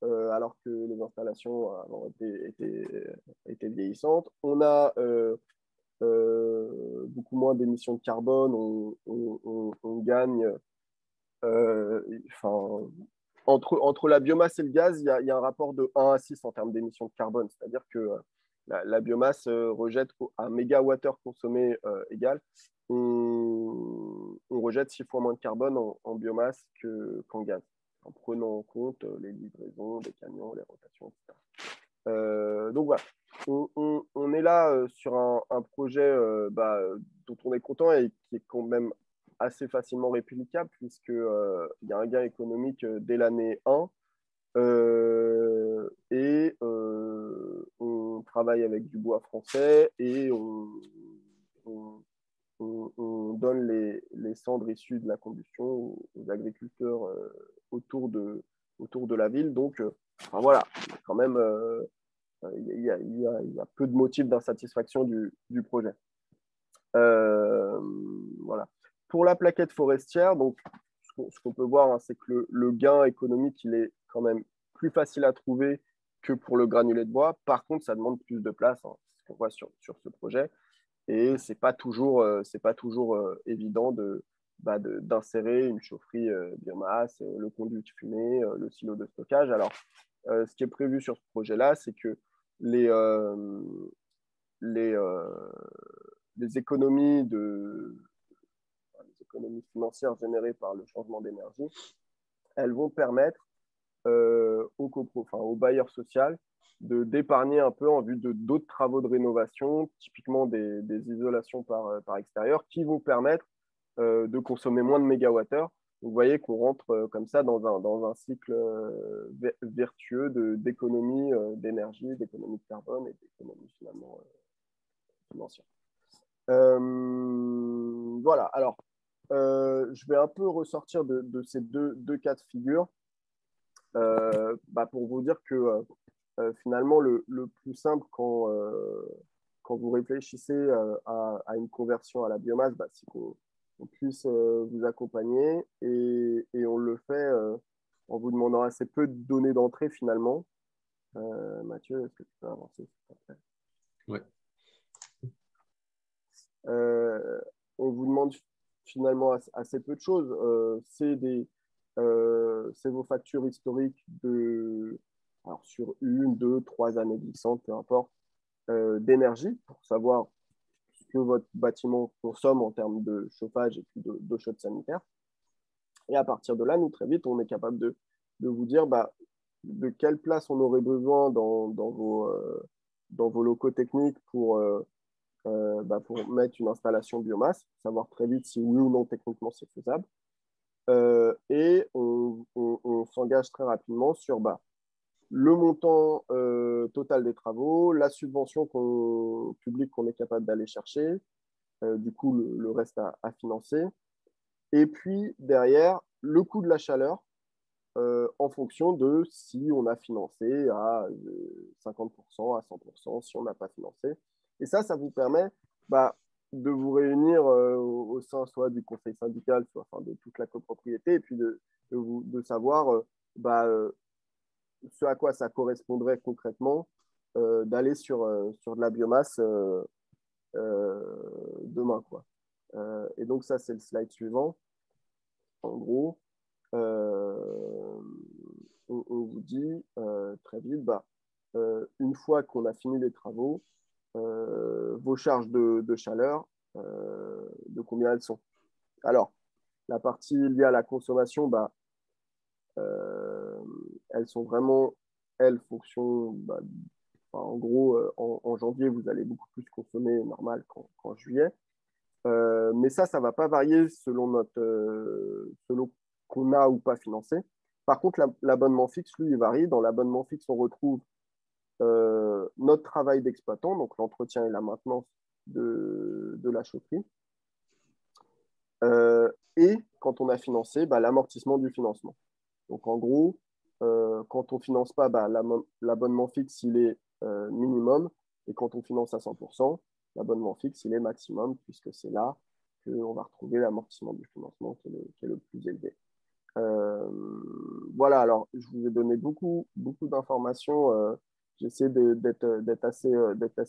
alors que les installations avant étaient vieillissantes. On a beaucoup moins d'émissions de carbone, on gagne. Entre la biomasse et le gaz, il y a un rapport de 1 à 6 en termes d'émissions de carbone. C'est-à-dire que la biomasse rejette à mégawattheure consommé égal, on rejette 6 fois moins de carbone en biomasse qu'en gaz, en prenant en compte les livraisons, les camions, les rotations, etc. Donc voilà, on est là sur un projet dont on est content et qui est quand même assez facilement réplicable puisqu'il y a un gain économique dès l'année 1 et on travaille avec du bois français et on donne les cendres issues de la combustion aux agriculteurs autour de la ville. Donc, voilà, quand même, il y a peu de motifs d'insatisfaction du projet. Voilà. Pour la plaquette forestière, donc, ce qu'on peut voir, hein, c'est que le gain économique, il est quand même plus facile à trouver que pour le granulé de bois. Par contre, ça demande plus de place, hein, ce qu'on voit sur ce projet. Et ce n'est pas toujours évident d'insérer une chaufferie biomasse, le conduit de fumée, le silo de stockage. Alors, ce qui est prévu sur ce projet-là, c'est que les économies financières générées par le changement d'énergie, elles vont permettre au bailleur social d'épargner un peu en vue d'autres travaux de rénovation, typiquement des isolations par extérieur, qui vont permettre de consommer moins de mégawattheures. Vous voyez qu'on rentre comme ça dans un cycle vertueux d'économie d'énergie, d'économie de carbone et d'économie finalement financière. Voilà, alors je vais un peu ressortir de ces deux cas de figure pour vous dire que finalement le plus simple quand vous réfléchissez à une conversion à la biomasse, c'est qu'on puisse vous accompagner et on le fait en vous demandant assez peu de données d'entrée finalement. Mathieu, est-ce que tu peux avancer s'il te plaît ? Ouais. On vous demande finalement assez peu de choses. C'est vos factures historiques sur 1, 2, 3 années glissantes, peu importe, d'énergie pour savoir ce que votre bâtiment consomme en termes de chauffage et puis d'eau chaude sanitaire. Et à partir de là, nous, très vite, on est capable de vous dire de quelle place on aurait besoin dans vos locaux techniques pour mettre une installation biomasse, savoir très vite si oui ou non techniquement c'est faisable. Et on s'engage très rapidement sur le montant total des travaux, la subvention publique qu'on est capable d'aller chercher, du coup le reste à financer, et puis derrière le coût de la chaleur en fonction de si on a financé à 50%, à 100%, si on n'a pas financé. Et ça vous permet de vous réunir au sein soit du conseil syndical, soit de toute la copropriété, et puis de savoir ce à quoi ça correspondrait concrètement d'aller sur de la biomasse demain, quoi. Et donc ça, c'est le slide suivant. En gros, on vous dit très vite, une fois qu'on a fini les travaux, vos charges de chaleur, de combien elles sont. Alors, la partie liée à la consommation, elles sont vraiment, fonction, en gros, en janvier, vous allez beaucoup plus consommer normal qu'en juillet. Mais ça ne va pas varier selon qu'on a ou pas financé. Par contre, l'abonnement fixe, lui, il varie. Dans l'abonnement fixe, on retrouve notre travail d'exploitant, donc l'entretien et la maintenance de la chaufferie. Et quand on a financé, l'amortissement du financement. Donc en gros, quand on ne finance pas, l'abonnement fixe, il est minimum. Et quand on finance à 100%, l'abonnement fixe, il est maximum, puisque c'est là qu'on va retrouver l'amortissement du financement qui est le plus élevé. Voilà, alors je vous ai donné beaucoup d'informations. J'essaie d'être assez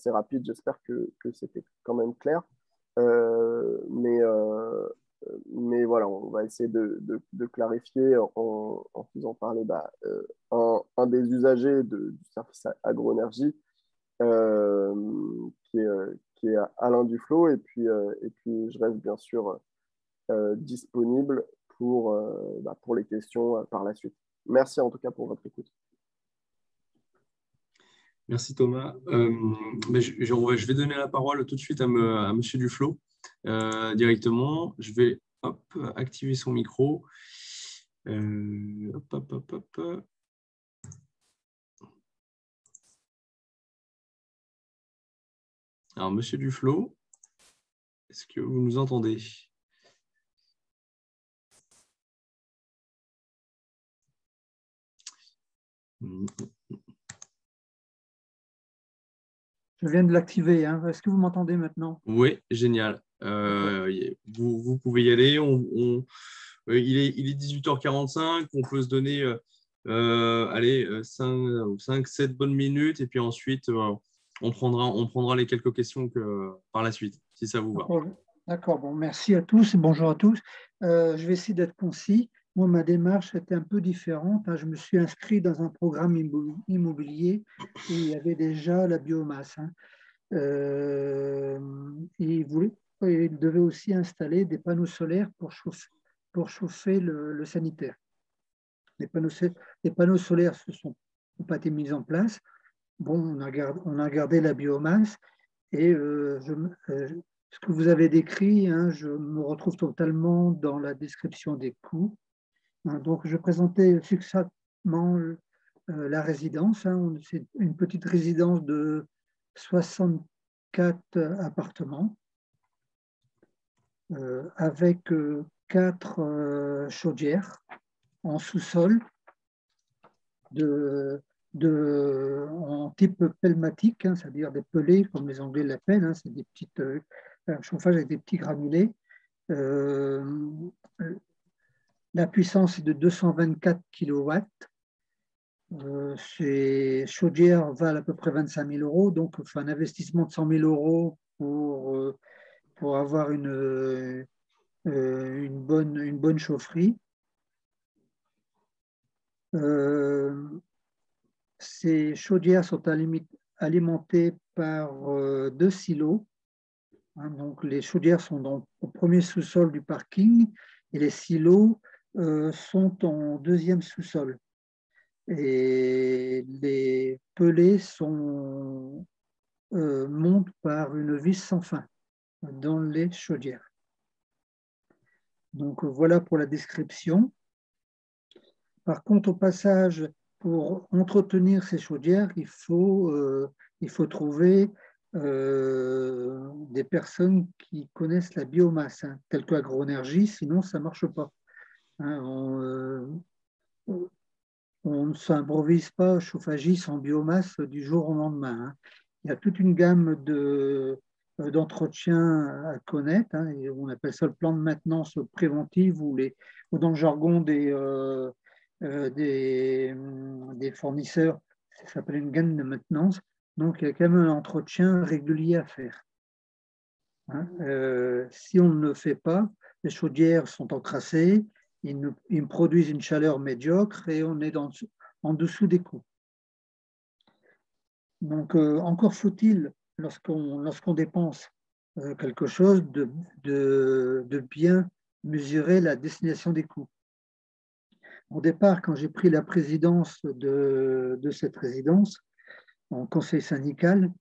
rapide. J'espère que c'était quand même clair. Mais voilà, on va essayer de clarifier en faisant parler un des usagers du service Agroénergie, qui est Alain Duflo. Et puis je reste bien sûr disponible pour les questions par la suite. Merci en tout cas pour votre écoute. Merci Thomas. Je vais donner la parole tout de suite à Monsieur Duflo directement. Je vais activer son micro. Alors, Monsieur Duflo, est-ce que vous nous entendez? Je viens de l'activer. Hein. Est-ce que vous m'entendez maintenant? Oui, génial. Vous pouvez y aller. Il est 18h45. On peut se donner 5-7 bonnes minutes. Et puis ensuite, on prendra les quelques questions par la suite, si ça vous va. D'accord. Bon, merci à tous et bonjour à tous. Je vais essayer d'être concis. Moi, ma démarche était un peu différente. Je me suis inscrit dans un programme immobilier où il y avait déjà la biomasse. Il devait aussi installer des panneaux solaires pour chauffer le sanitaire. Les panneaux solaires n'ont pas été mis en place. Bon, on a gardé la biomasse et ce que vous avez décrit, je me retrouve totalement dans la description des coûts. Donc, je présentais succinctement la résidence. C'est une petite résidence de 64 appartements avec 4 chaudières en sous-sol en type pelmatique, c'est-à-dire des pelés, comme les Anglais l'appellent. C'est des petites chauffage avec des petits granulés. La puissance est de 224 kW. Ces chaudières valent à peu près 25 000 €, donc il faut un investissement de 100 000 € pour avoir une bonne chaufferie. Ces chaudières sont alimentées par 2 silos. Donc les chaudières sont au premier sous-sol du parking et les silos sont en deuxième sous-sol. Et les pelés montent par une vis sans fin dans les chaudières. Donc voilà pour la description. Par contre, au passage, pour entretenir ces chaudières, il faut trouver des personnes qui connaissent la biomasse, telle que Agroénergie, sinon ça ne marche pas. On ne s'improvise pas chauffagiste en biomasse du jour au lendemain. Il y a toute une gamme d'entretien à connaître. Et on appelle ça le plan de maintenance préventive ou dans le jargon des fournisseurs, ça s'appelle une gamme de maintenance. Donc, il y a quand même un entretien régulier à faire. Si on ne le fait pas, les chaudières sont encrassées, ils produisent une chaleur médiocre et on est en dessous des coûts. Donc, encore faut-il, lorsqu'on dépense quelque chose, de bien mesurer la destination des coûts. Au départ, quand j'ai pris la présidence de cette résidence en conseil syndical,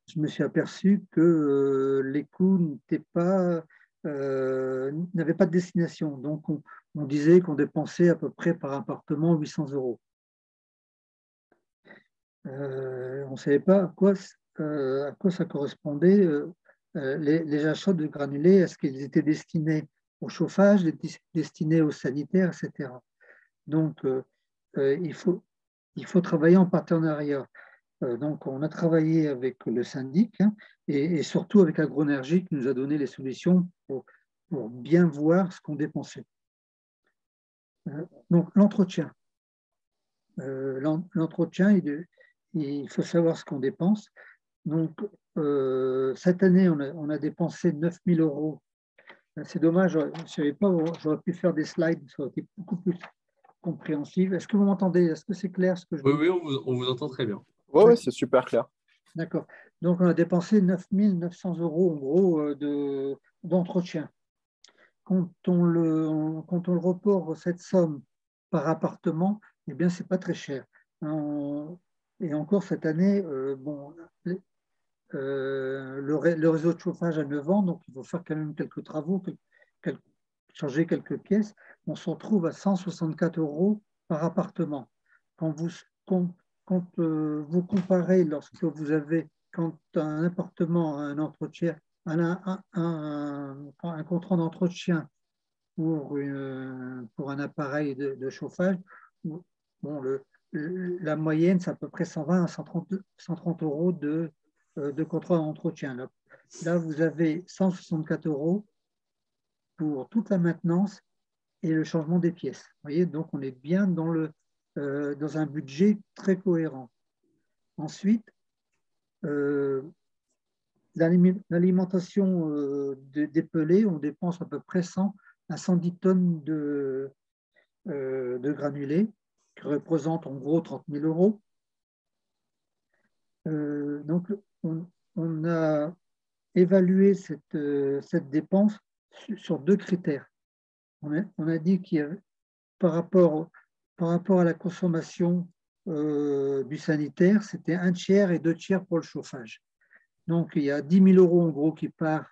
je me suis aperçu que les coûts n'avaient pas de destination. Donc, on disait qu'on dépensait à peu près par appartement 800 €. On ne savait pas à quoi ça correspondait les achats de granulés. Est-ce qu'ils étaient destinés au chauffage, destinés au sanitaire, etc. Donc, il faut il faut travailler en partenariat. Donc, on a travaillé avec le syndic et surtout avec Agroénergie qui nous a donné les solutions pour bien voir ce qu'on dépensait. Donc, l'entretien. L'entretien, il faut savoir ce qu'on dépense. Donc, cette année, on a dépensé 9 000 euros. C'est dommage, je ne savais pas, j'aurais pu faire des slides, ça aurait été beaucoup plus compréhensible. Est-ce que vous m'entendez? Est-ce que c'est clair ce que je dis? Oui, on vous entend très bien. Oui, c'est super clair. D'accord. Donc, on a dépensé 9 900 euros en gros d'entretien. Quand on le reporte cette somme par appartement, eh bien, ce n'est pas très cher. Et encore cette année, bon, le réseau de chauffage a 9 ans, donc il faut faire quand même quelques travaux, changer quelques pièces. On se retrouve à 164 euros par appartement. Quand vous comparez, lorsque vous avez, quand un appartement a un entretien, un contrat d'entretien pour un appareil de chauffage, bon, la moyenne, c'est à peu près 120 à 130 euros de contrat d'entretien. Là, vous avez 164 euros pour toute la maintenance et le changement des pièces. Vous voyez, donc on est bien dans un budget très cohérent. Ensuite, l'alimentation des pelés, on dépense à peu près 100 à 110 tonnes de granulés, qui représentent en gros 30 000 euros. Donc, on a évalué cette dépense sur 2 critères. On a dit qu'il y avait, par rapport à la consommation du sanitaire, c'était 1/3 et 2/3 pour le chauffage. Donc, il y a 10 000 euros en gros qui partent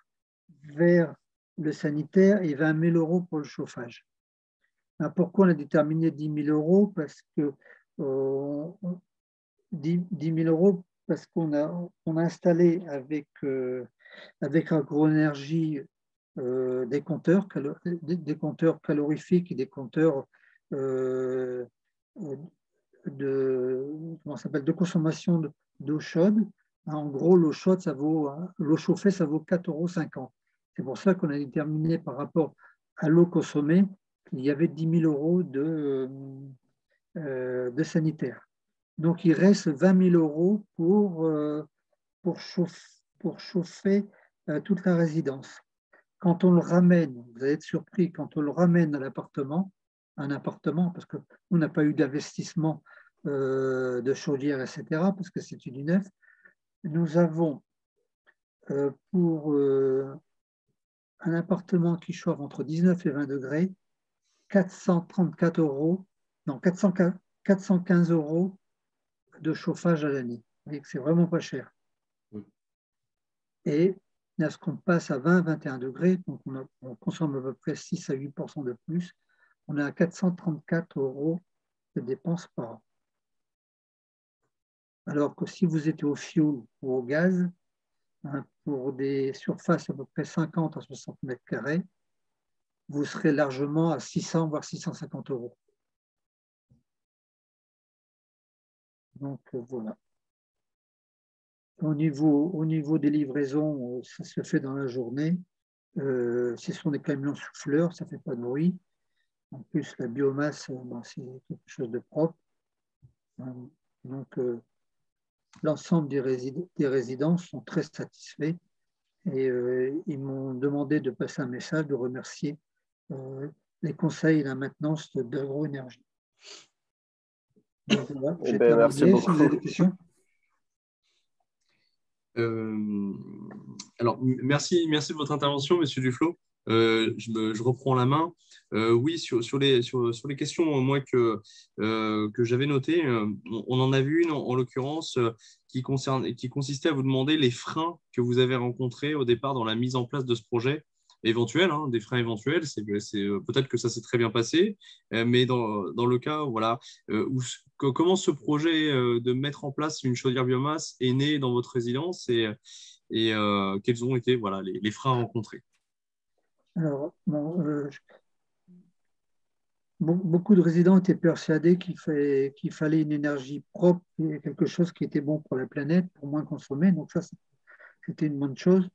vers le sanitaire et 20 000 euros pour le chauffage. Alors, pourquoi on a déterminé 10 000 euros? Parce que 10 000 euros, parce qu'on a installé avec Agroénergie des compteurs calorifiques et des compteurs de consommation d'eau chaude. En gros, l'eau chaude, l'eau chauffée, ça vaut 4,50 €. C'est pour ça qu'on a déterminé par rapport à l'eau consommée qu'il y avait 10 000 euros de sanitaire. Donc, il reste 20 000 euros pour chauffer toute la résidence. Quand on le ramène, vous allez être surpris, quand on le ramène à un appartement, parce qu'on n'a pas eu d'investissement de chaudière, etc., parce que c'est du neuf, nous avons pour un appartement qui chauffe entre 19 et 20 degrés, 434 euros, non, 415 euros de chauffage à l'année. Vous voyez que c'est vraiment pas cher. Oui. Et lorsqu'on passe à 20-21 degrés, donc on consomme à peu près 6 à 8% de plus, on est à 434 euros de dépenses par an. Alors que si vous étiez au fioul ou au gaz, pour des surfaces à peu près 50 à 60 mètres carrés, vous serez largement à 600 voire 650 euros. Donc voilà. Au niveau des livraisons, ça se fait dans la journée. Ce sont des camions souffleurs, ça ne fait pas de bruit. En plus, la biomasse, c'est quelque chose de propre. Donc, l'ensemble des résidents sont très satisfaits et ils m'ont demandé de passer un message, de remercier les conseils et la maintenance d'Agroénergie. Donc voilà, j'ai terminé. Merci beaucoup. Si vous avez des questions. Alors, merci de votre intervention, Monsieur Duflot. Je reprends la main. Oui, sur les questions moi que j'avais notées, on en a vu une en l'occurrence qui consistait à vous demander les freins que vous avez rencontrés au départ dans la mise en place de ce projet éventuel, des freins éventuels. Peut-être que ça s'est très bien passé, mais dans le cas, voilà, comment ce projet de mettre en place une chaudière biomasse est né dans votre résidence et quels ont été voilà, les freins rencontrés? Alors, bon, beaucoup de résidents étaient persuadés qu'il fallait une énergie propre et quelque chose qui était bon pour la planète, pour moins consommer. Donc ça, c'était une bonne chose.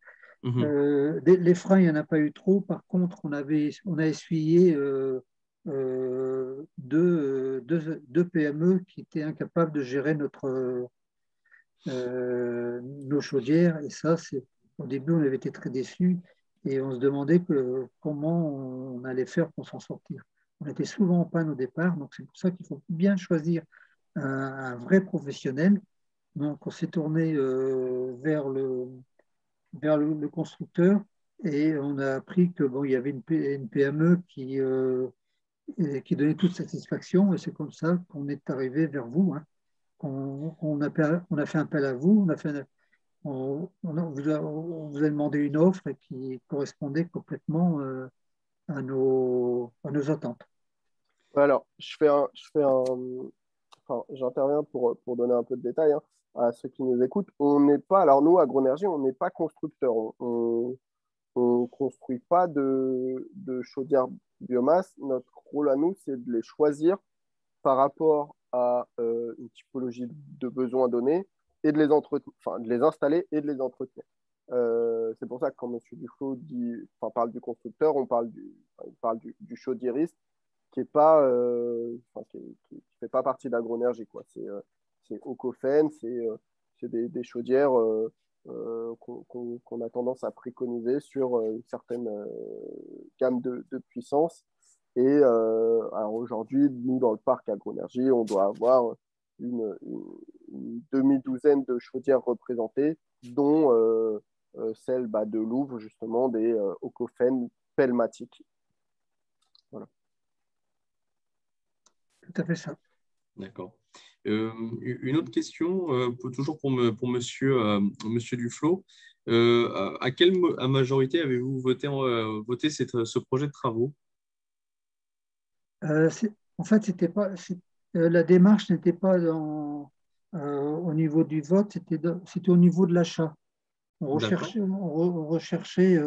Mhm. Les freins, il n'y en a pas eu trop. Par contre, on a essuyé deux PME qui étaient incapables de gérer nos chaudières. Et ça, au début, on avait été très déçus et on se demandait comment on allait faire pour s'en sortir. On était souvent en panne au départ, donc c'est pour ça qu'il faut bien choisir un vrai professionnel. Donc, on s'est tourné vers le constructeur et on a appris que bon, il y avait une PME qui donnait toute satisfaction et c'est comme ça qu'on est arrivé vers vous. Hein. On a fait appel à vous, on vous a demandé une offre qui correspondait complètement à nos attentes. Alors, enfin, j'interviens pour donner un peu de détails hein, à ceux qui nous écoutent. On n'est pas, alors nous, Agronergie, on n'est pas constructeur. On construit pas de chaudières biomasse. Notre rôle à nous, c'est de les choisir par rapport à une typologie de besoins donnés et de les enfin, de les installer et de les entretenir. C'est pour ça que quand M. Duflot parle du constructeur, il parle du chaudieriste qui est pas, enfin, qui fait pas partie d'Agronergie, quoi. C'est Ocofen, c'est des chaudières qu'on a tendance à préconiser sur une certaine gamme de puissance. Et alors aujourd'hui, nous, dans le parc Agronergie, on doit avoir une demi-douzaine de chaudières représentées, dont celle de Louvre, justement, des Ocofen Pelmatic. Voilà. Tout à fait ça. D'accord. Une autre question, toujours pour monsieur Duflot. À quelle majorité avez-vous voté ce projet de travaux? En fait, la démarche n'était pas au niveau du vote, c'était au niveau de l'achat. On D'accord. recherchait, on recherchait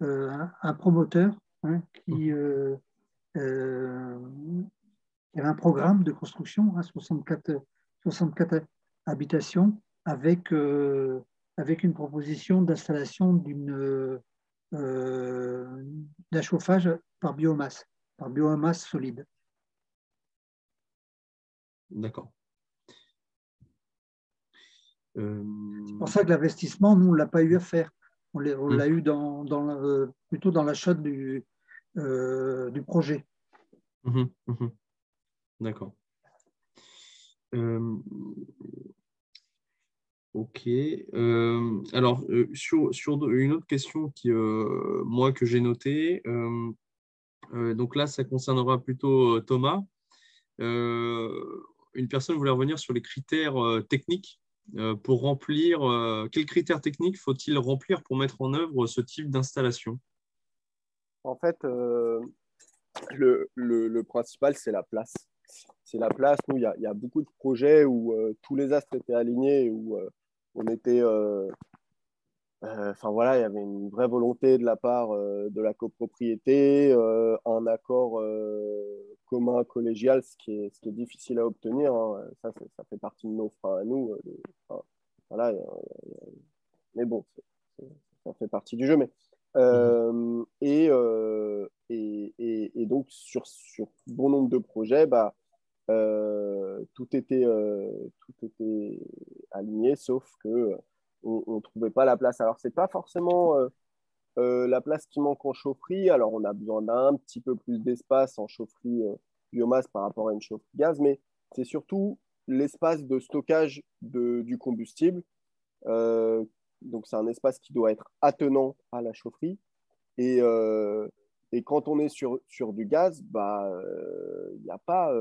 un promoteur hein, qui Mhm. avait un programme de construction, hein, 64 habitations, avec une proposition d'installation d'un chauffage par biomasse solide. D'accord. C'est pour ça que l'investissement, nous, on ne l'a pas eu à faire. On l'a eu plutôt dans l'achat du projet. D'accord. Ok. Alors, sur une autre question moi, que j'ai notée, donc là, ça concernera plutôt Thomas. Une personne voulait revenir sur les critères techniques pour remplir. Quels critères techniques faut-il remplir pour mettre en œuvre ce type d'installation? En fait, le principal, c'est la place. C'est la place. Nous, il y a beaucoup de projets où tous les astres étaient alignés, où on était. Enfin voilà, il y avait une vraie volonté de la part de la copropriété, un accord commun collégial, ce qui est difficile à obtenir. Hein. Ça fait partie de nos freins à nous. Enfin, voilà, mais bon, ça fait partie du jeu. Mais, et donc, sur bon nombre de projets, tout était aligné, sauf que on ne trouvait pas la place. Alors, c'est pas forcément la place qui manque en chaufferie. Alors, on a besoin d'un petit peu plus d'espace en chaufferie biomasse par rapport à une chaufferie gaz, mais c'est surtout l'espace de stockage du combustible. Euh, donc, c'est un espace qui doit être attenant à la chaufferie. Et, euh, et quand on est sur du gaz, y a pas,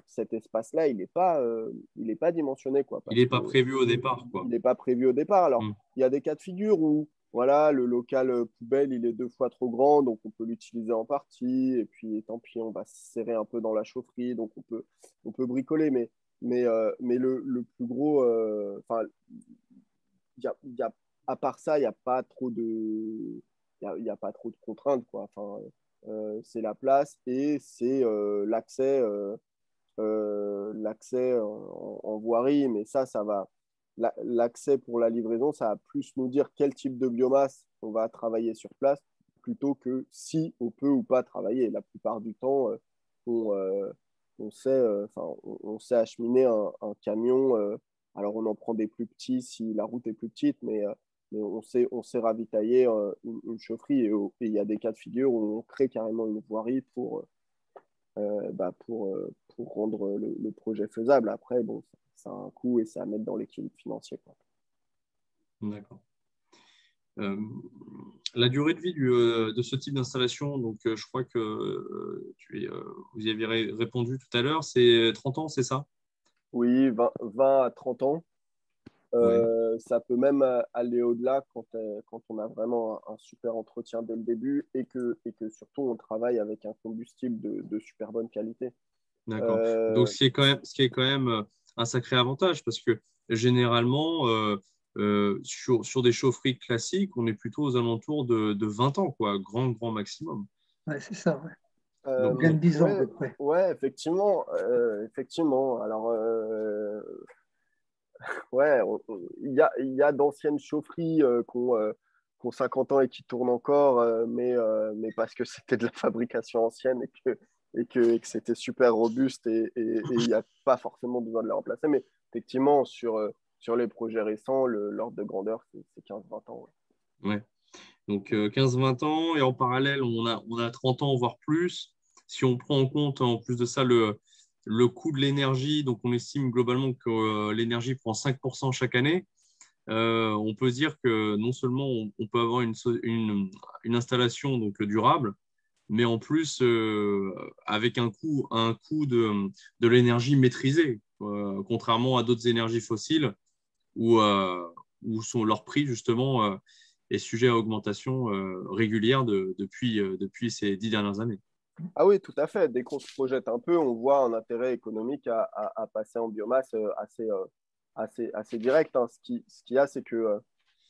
cet espace-là, il est pas dimensionné, quoi, Il parce n'est que pas prévu au départ, quoi. il n'est pas prévu au départ. Alors, Mm. il y a des cas de figure où voilà, le local poubelle, il est 2 fois trop grand, donc on peut l'utiliser en partie, et puis tant pis, on va se serrer un peu dans la chaufferie, donc on peut bricoler, mais le plus gros, enfin, à part ça, il n'y a pas trop de. y a pas trop de contraintes, quoi. Enfin, c'est la place et c'est l'accès en voirie, mais ça va. L'accès pour la livraison, ça va plus nous dire quel type de biomasse on va travailler sur place, plutôt que si on peut ou pas travailler. La plupart du temps, on, euh, on sait acheminer un camion. Alors, on en prend des plus petits si la route est plus petite, mais on sait ravitailler une chaufferie. Et il y a des cas de figure où on crée carrément une voirie pour rendre le projet faisable. Après, bon, ça a un coût et c'est à mettre dans l'équilibre financier, quoi. D'accord. La durée de vie de ce type d'installation, donc je crois que vous y avez répondu tout à l'heure, c'est 30 ans, c'est ça? Oui, 20 à 30 ans. Oui, Ça peut même aller au-delà quand on a vraiment un super entretien dès le début et que surtout on travaille avec un combustible de super bonne qualité. d'accord. Donc, Euh, ce qui est quand même un sacré avantage, parce que généralement, sur des chaufferies classiques, on est plutôt aux alentours de 20 ans, quoi, grand maximum. Ouais, c'est ça, ouais. Donc, Bien de 10 ans à ouais, peu près. ouais, effectivement, effectivement. Alors, ouais, il y a d'anciennes chaufferies qui ont 50 ans et qui tournent encore, mais parce que c'était de la fabrication ancienne et que c'était super robuste et il n'y a pas forcément besoin de les remplacer. Mais effectivement, sur les projets récents, l'ordre de grandeur, c'est 15-20 ans. ouais. Donc 15-20 ans, et en parallèle, on a 30 ans, voire plus. Si on prend en compte, en plus de ça, le coût de l'énergie, donc on estime globalement que l'énergie prend 5% chaque année, on peut se dire que non seulement on peut avoir une installation donc, durable, mais en plus avec un coût de l'énergie maîtrisé, contrairement à d'autres énergies fossiles où leur prix, justement, est sujet à augmentation régulière depuis ces 10 dernières années. Ah oui, tout à fait. Dès qu'on se projette un peu, on voit un intérêt économique à passer en biomasse assez direct, hein. Ce qu'il y a, c'est que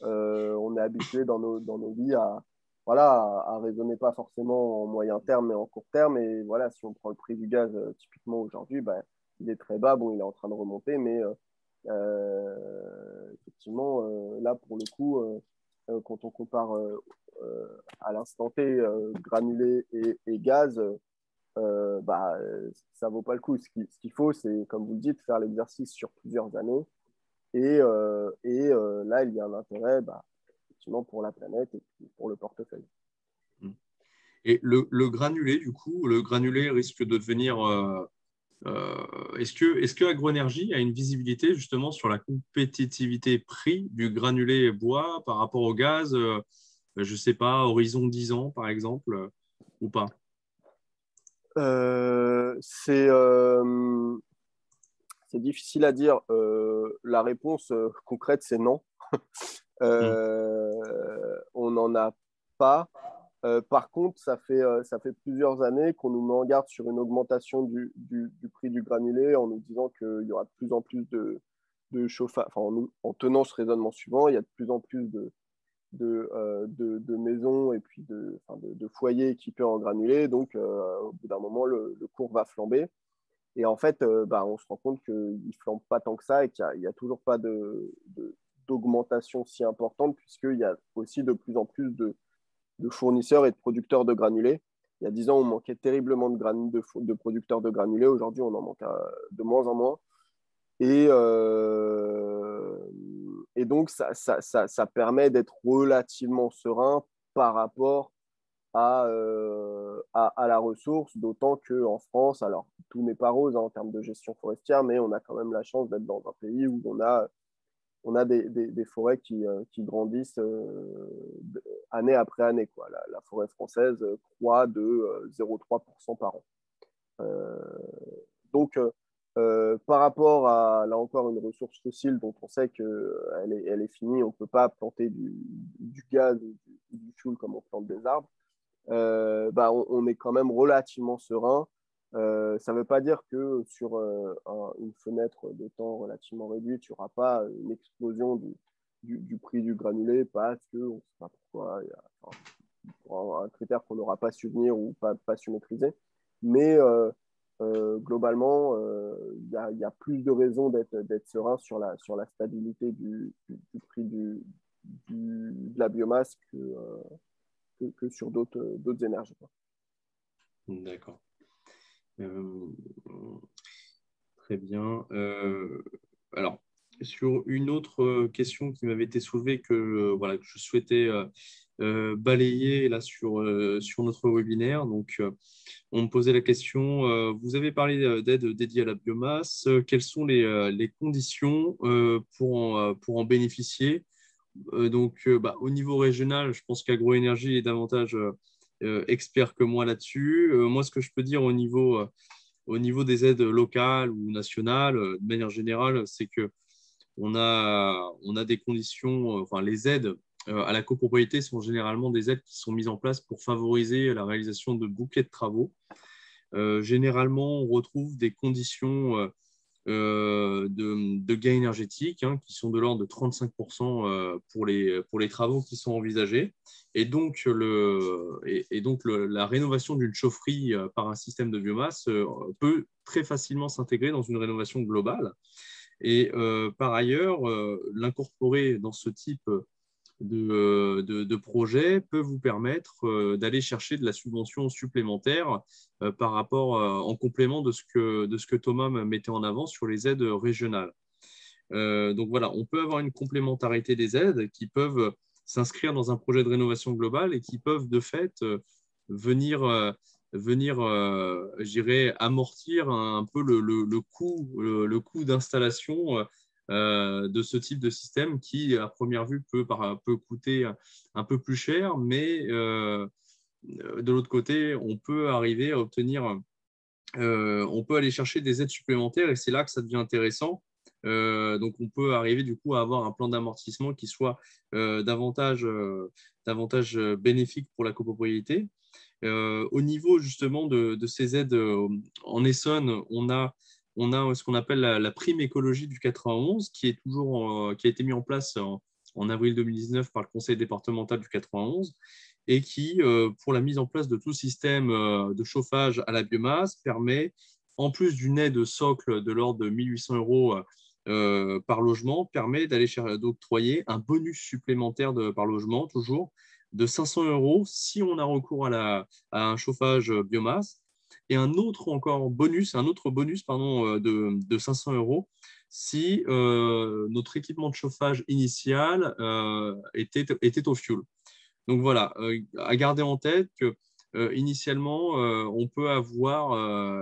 on est habitué dans nos vies voilà, à raisonner pas forcément en moyen terme, mais en court terme. Et voilà, si on prend le prix du gaz typiquement aujourd'hui, ben, il est très bas. Bon, il est en train de remonter, mais effectivement, là, pour le coup, quand on compare à l'instant T granulé et gaz, ça vaut pas le coup. Ce qu'il faut, c'est, comme vous le dites, faire l'exercice sur plusieurs années. Là, il y a un intérêt effectivement pour la planète et pour le portefeuille. Et le granulé, du coup, le granulé risque de devenir. Est-ce que Agroénergie a une visibilité justement sur la compétitivité prix du granulé bois par rapport au gaz, je ne sais pas, horizon 10 ans par exemple, ou pas? Euh, c'est euh, c'est difficile à dire. La réponse concrète, c'est non. Hmm. On n'en a pas. Par contre, ça fait plusieurs années qu'on nous met en garde sur une augmentation du prix du granulé en nous disant qu'il y aura de plus en plus de chauffage. Enfin, en tenant ce raisonnement suivant, il y a de plus en plus de maisons et puis de foyers équipés en granulé. Donc, au bout d'un moment, le cours va flamber. Et en fait, on se rend compte qu'il ne flambe pas tant que ça et qu'il n'y a toujours pas d'augmentation si importante, puisqu'il y a aussi de plus en plus de fournisseurs et de producteurs de granulés. Il y a 10 ans, on manquait terriblement de producteurs de granulés. Aujourd'hui, on en manque de moins en moins. Et, euh, et donc, ça permet d'être relativement serein par rapport à la ressource, d'autant qu'en France, alors tout n'est pas rose hein, en termes de gestion forestière, mais on a quand même la chance d'être dans un pays où on a des forêts qui grandissent année après année, quoi. La forêt française croît de 0,3% par an. Euh, donc, par rapport à, là encore, une ressource fossile dont on sait elle est finie, on ne peut pas planter du gaz ou du fioul comme on plante des arbres, on est quand même relativement serein. Ça ne veut pas dire que sur une fenêtre de temps relativement réduite, tu n'auras pas une explosion du prix du granulé parce qu'on ne sait pas pourquoi. un critère qu'on n'aura pas su venir ou pas su maîtriser. Mais globalement, il y a plus de raisons d'être serein sur la stabilité du prix de la biomasse que sur d'autres énergies. D'accord. Très bien. Alors, sur une autre question qui m'avait été soulevée voilà, que je souhaitais balayer là sur notre webinaire. Donc, on me posait la question, vous avez parlé d'aide dédiée à la biomasse. Quelles sont les conditions pour en bénéficier? Donc, au niveau régional, je pense qu'Agroénergie est davantage expert que moi là-dessus. Moi, ce que je peux dire au niveau des aides locales ou nationales, de manière générale, c'est que on a des conditions, enfin, les aides à la copropriété sont généralement des aides qui sont mises en place pour favoriser la réalisation de bouquets de travaux. Généralement, on retrouve des conditions de gain énergétique qui sont de l'ordre de 35% pour les travaux qui sont envisagés. Et donc, la rénovation d'une chaufferie par un système de biomasse peut très facilement s'intégrer dans une rénovation globale. Et par ailleurs, l'incorporer dans ce type de projet peut vous permettre d'aller chercher de la subvention supplémentaire par rapport en complément de ce que Thomas mettait en avant sur les aides régionales. Donc voilà, on peut avoir une complémentarité des aides qui peuvent s'inscrire dans un projet de rénovation globale et qui peuvent de fait venir je dirais, amortir un peu le coût d'installation de ce type de système qui, à première vue, peut coûter un peu plus cher, mais de l'autre côté, on peut arriver à obtenir, on peut aller chercher des aides supplémentaires et c'est là que ça devient intéressant. Donc, on peut arriver du coup à avoir un plan d'amortissement qui soit davantage bénéfique pour la copropriété. Au niveau justement de ces aides en Essonne, on a ce qu'on appelle la prime écologie du 91 qui a été mis en place en avril 2019 par le conseil départemental du 91 et qui, pour la mise en place de tout système de chauffage à la biomasse, permet, en plus d'une aide socle de l'ordre de 1 800 euros par logement, permet d'octroyer un bonus supplémentaire par logement, toujours, de 500 euros si on a recours à un chauffage biomasse, et un autre bonus de 500 euros si notre équipement de chauffage initial était au fioul. Donc voilà, à garder en tête que initialement, on peut avoir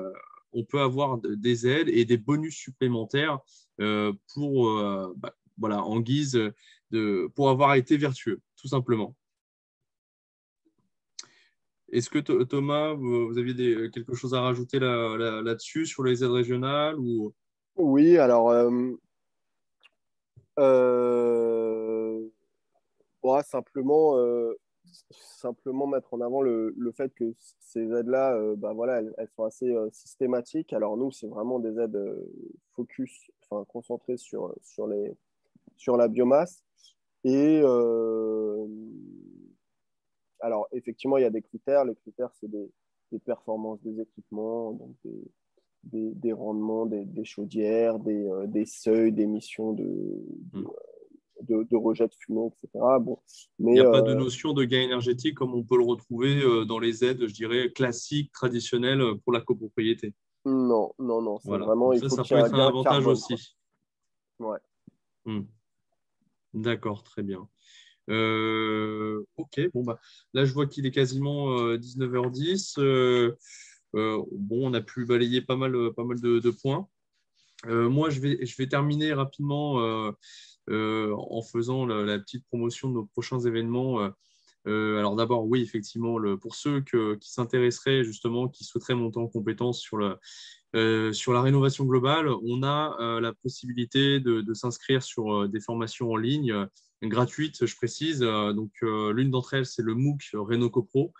des aides et des bonus supplémentaires voilà, en guise pour avoir été vertueux, tout simplement. Est-ce que Thomas, vous aviez quelque chose à rajouter là-dessus sur les aides régionales ou... Oui, alors simplement mettre en avant le fait que ces aides-là, voilà, elles sont assez systématiques. Alors nous, c'est vraiment des aides concentrées sur la biomasse. Et alors, effectivement, il y a des critères. Les critères, c'est des performances des équipements, donc des rendements des chaudières, des seuils d'émissions de rejet de fumée, etc. Bon, mais, il n'y a pas de notion de gain énergétique comme on peut le retrouver dans les aides, je dirais, classiques, traditionnelles pour la copropriété. Non. C'est voilà. Vraiment, donc il faut ça qu'il peut y ait être un un gain avantage carbone, aussi. Ouais. D'accord, très bien. Ok, bon, là, je vois qu'il est quasiment 19h10. Bon, on a pu balayer pas mal de points. Moi, je vais terminer rapidement en faisant la petite promotion de nos prochains événements. Alors d'abord, oui, effectivement, pour ceux qui s'intéresseraient justement, qui souhaiteraient monter en compétence sur la rénovation globale, on a la possibilité de s'inscrire sur des formations en ligne gratuites, je précise. Donc, l'une d'entre elles, c'est le MOOC Réno Copro,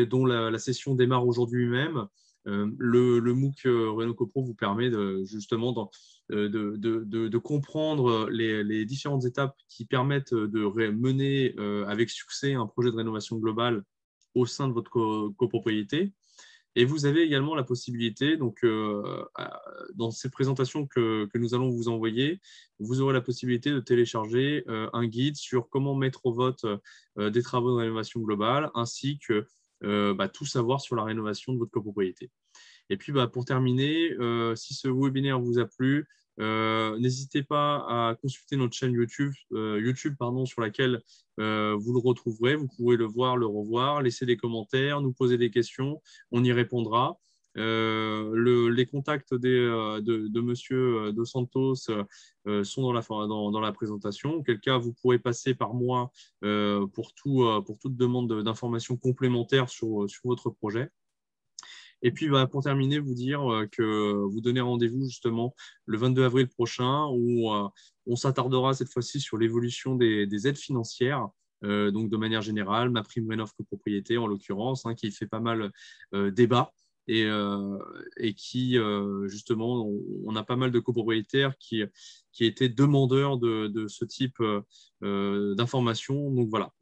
dont la session démarre aujourd'hui même. Le MOOC Renault CoPro vous permet justement de comprendre les différentes étapes qui permettent de mener avec succès un projet de rénovation globale au sein de votre copropriété. Et vous avez également la possibilité, donc, dans ces présentations que nous allons vous envoyer, vous aurez la possibilité de télécharger un guide sur comment mettre au vote des travaux de rénovation globale, ainsi que tout savoir sur la rénovation de votre copropriété. Et puis, pour terminer, si ce webinaire vous a plu, n'hésitez pas à consulter notre chaîne YouTube, sur laquelle vous le retrouverez. Vous pourrez le voir, le revoir, laisser des commentaires, nous poser des questions, on y répondra. Les contacts de Monsieur Dos Santos sont dans la présentation. Auquel cas, vous pourrez passer par moi pour toute demande d'informations complémentaires sur votre projet. Et puis, pour terminer, vous dire que vous donnez rendez-vous justement le 22 avril prochain où on s'attardera cette fois-ci sur l'évolution des aides financières. Donc, de manière générale, MaPrimeRénov' copropriété en l'occurrence, qui fait pas mal débat et qui, justement, on a pas mal de copropriétaires qui étaient demandeurs de ce type d'informations. Donc voilà,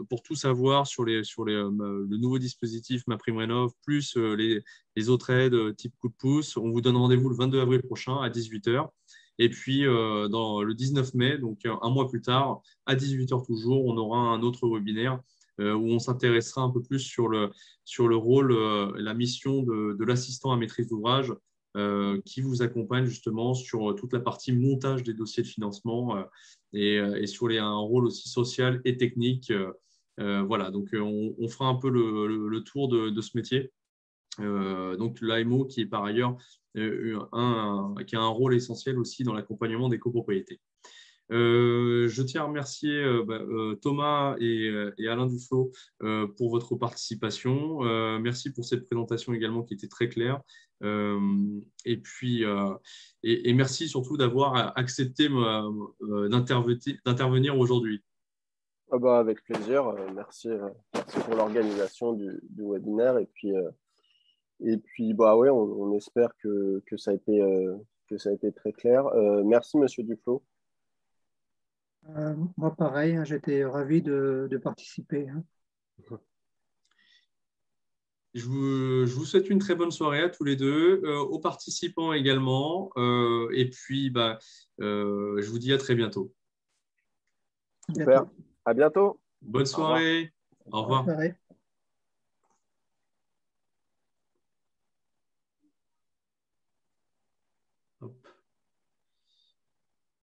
pour tout savoir sur le nouveau dispositif MaPrimeRénov', plus les autres aides type coup de pouce, on vous donne rendez-vous le 22 avril prochain à 18 h. Et puis, dans le 19 mai, donc un mois plus tard, à 18 h toujours, on aura un autre webinaire où on s'intéressera un peu plus sur le rôle, la mission de l'assistant à maîtrise d'ouvrage qui vous accompagne justement sur toute la partie montage des dossiers de financement et sur un rôle aussi social et technique. Voilà, donc on fera un peu le tour de ce métier. Donc l'AMO qui est par ailleurs qui a un rôle essentiel aussi dans l'accompagnement des copropriétés. Je tiens à remercier Thomas et Alain Duflo pour votre participation. Merci pour cette présentation également qui était très claire. Et puis, et merci surtout d'avoir accepté d'intervenir aujourd'hui. Avec plaisir. Merci pour l'organisation du webinaire. Et puis ouais, on espère que ça a été très clair. Merci, Monsieur Duflo. Moi, pareil, j'étais ravi de participer. Je vous souhaite une très bonne soirée à tous les deux, aux participants également. Et puis, je vous dis à très bientôt. Super. À bientôt. Bonne soirée. Au revoir. Bonne soirée.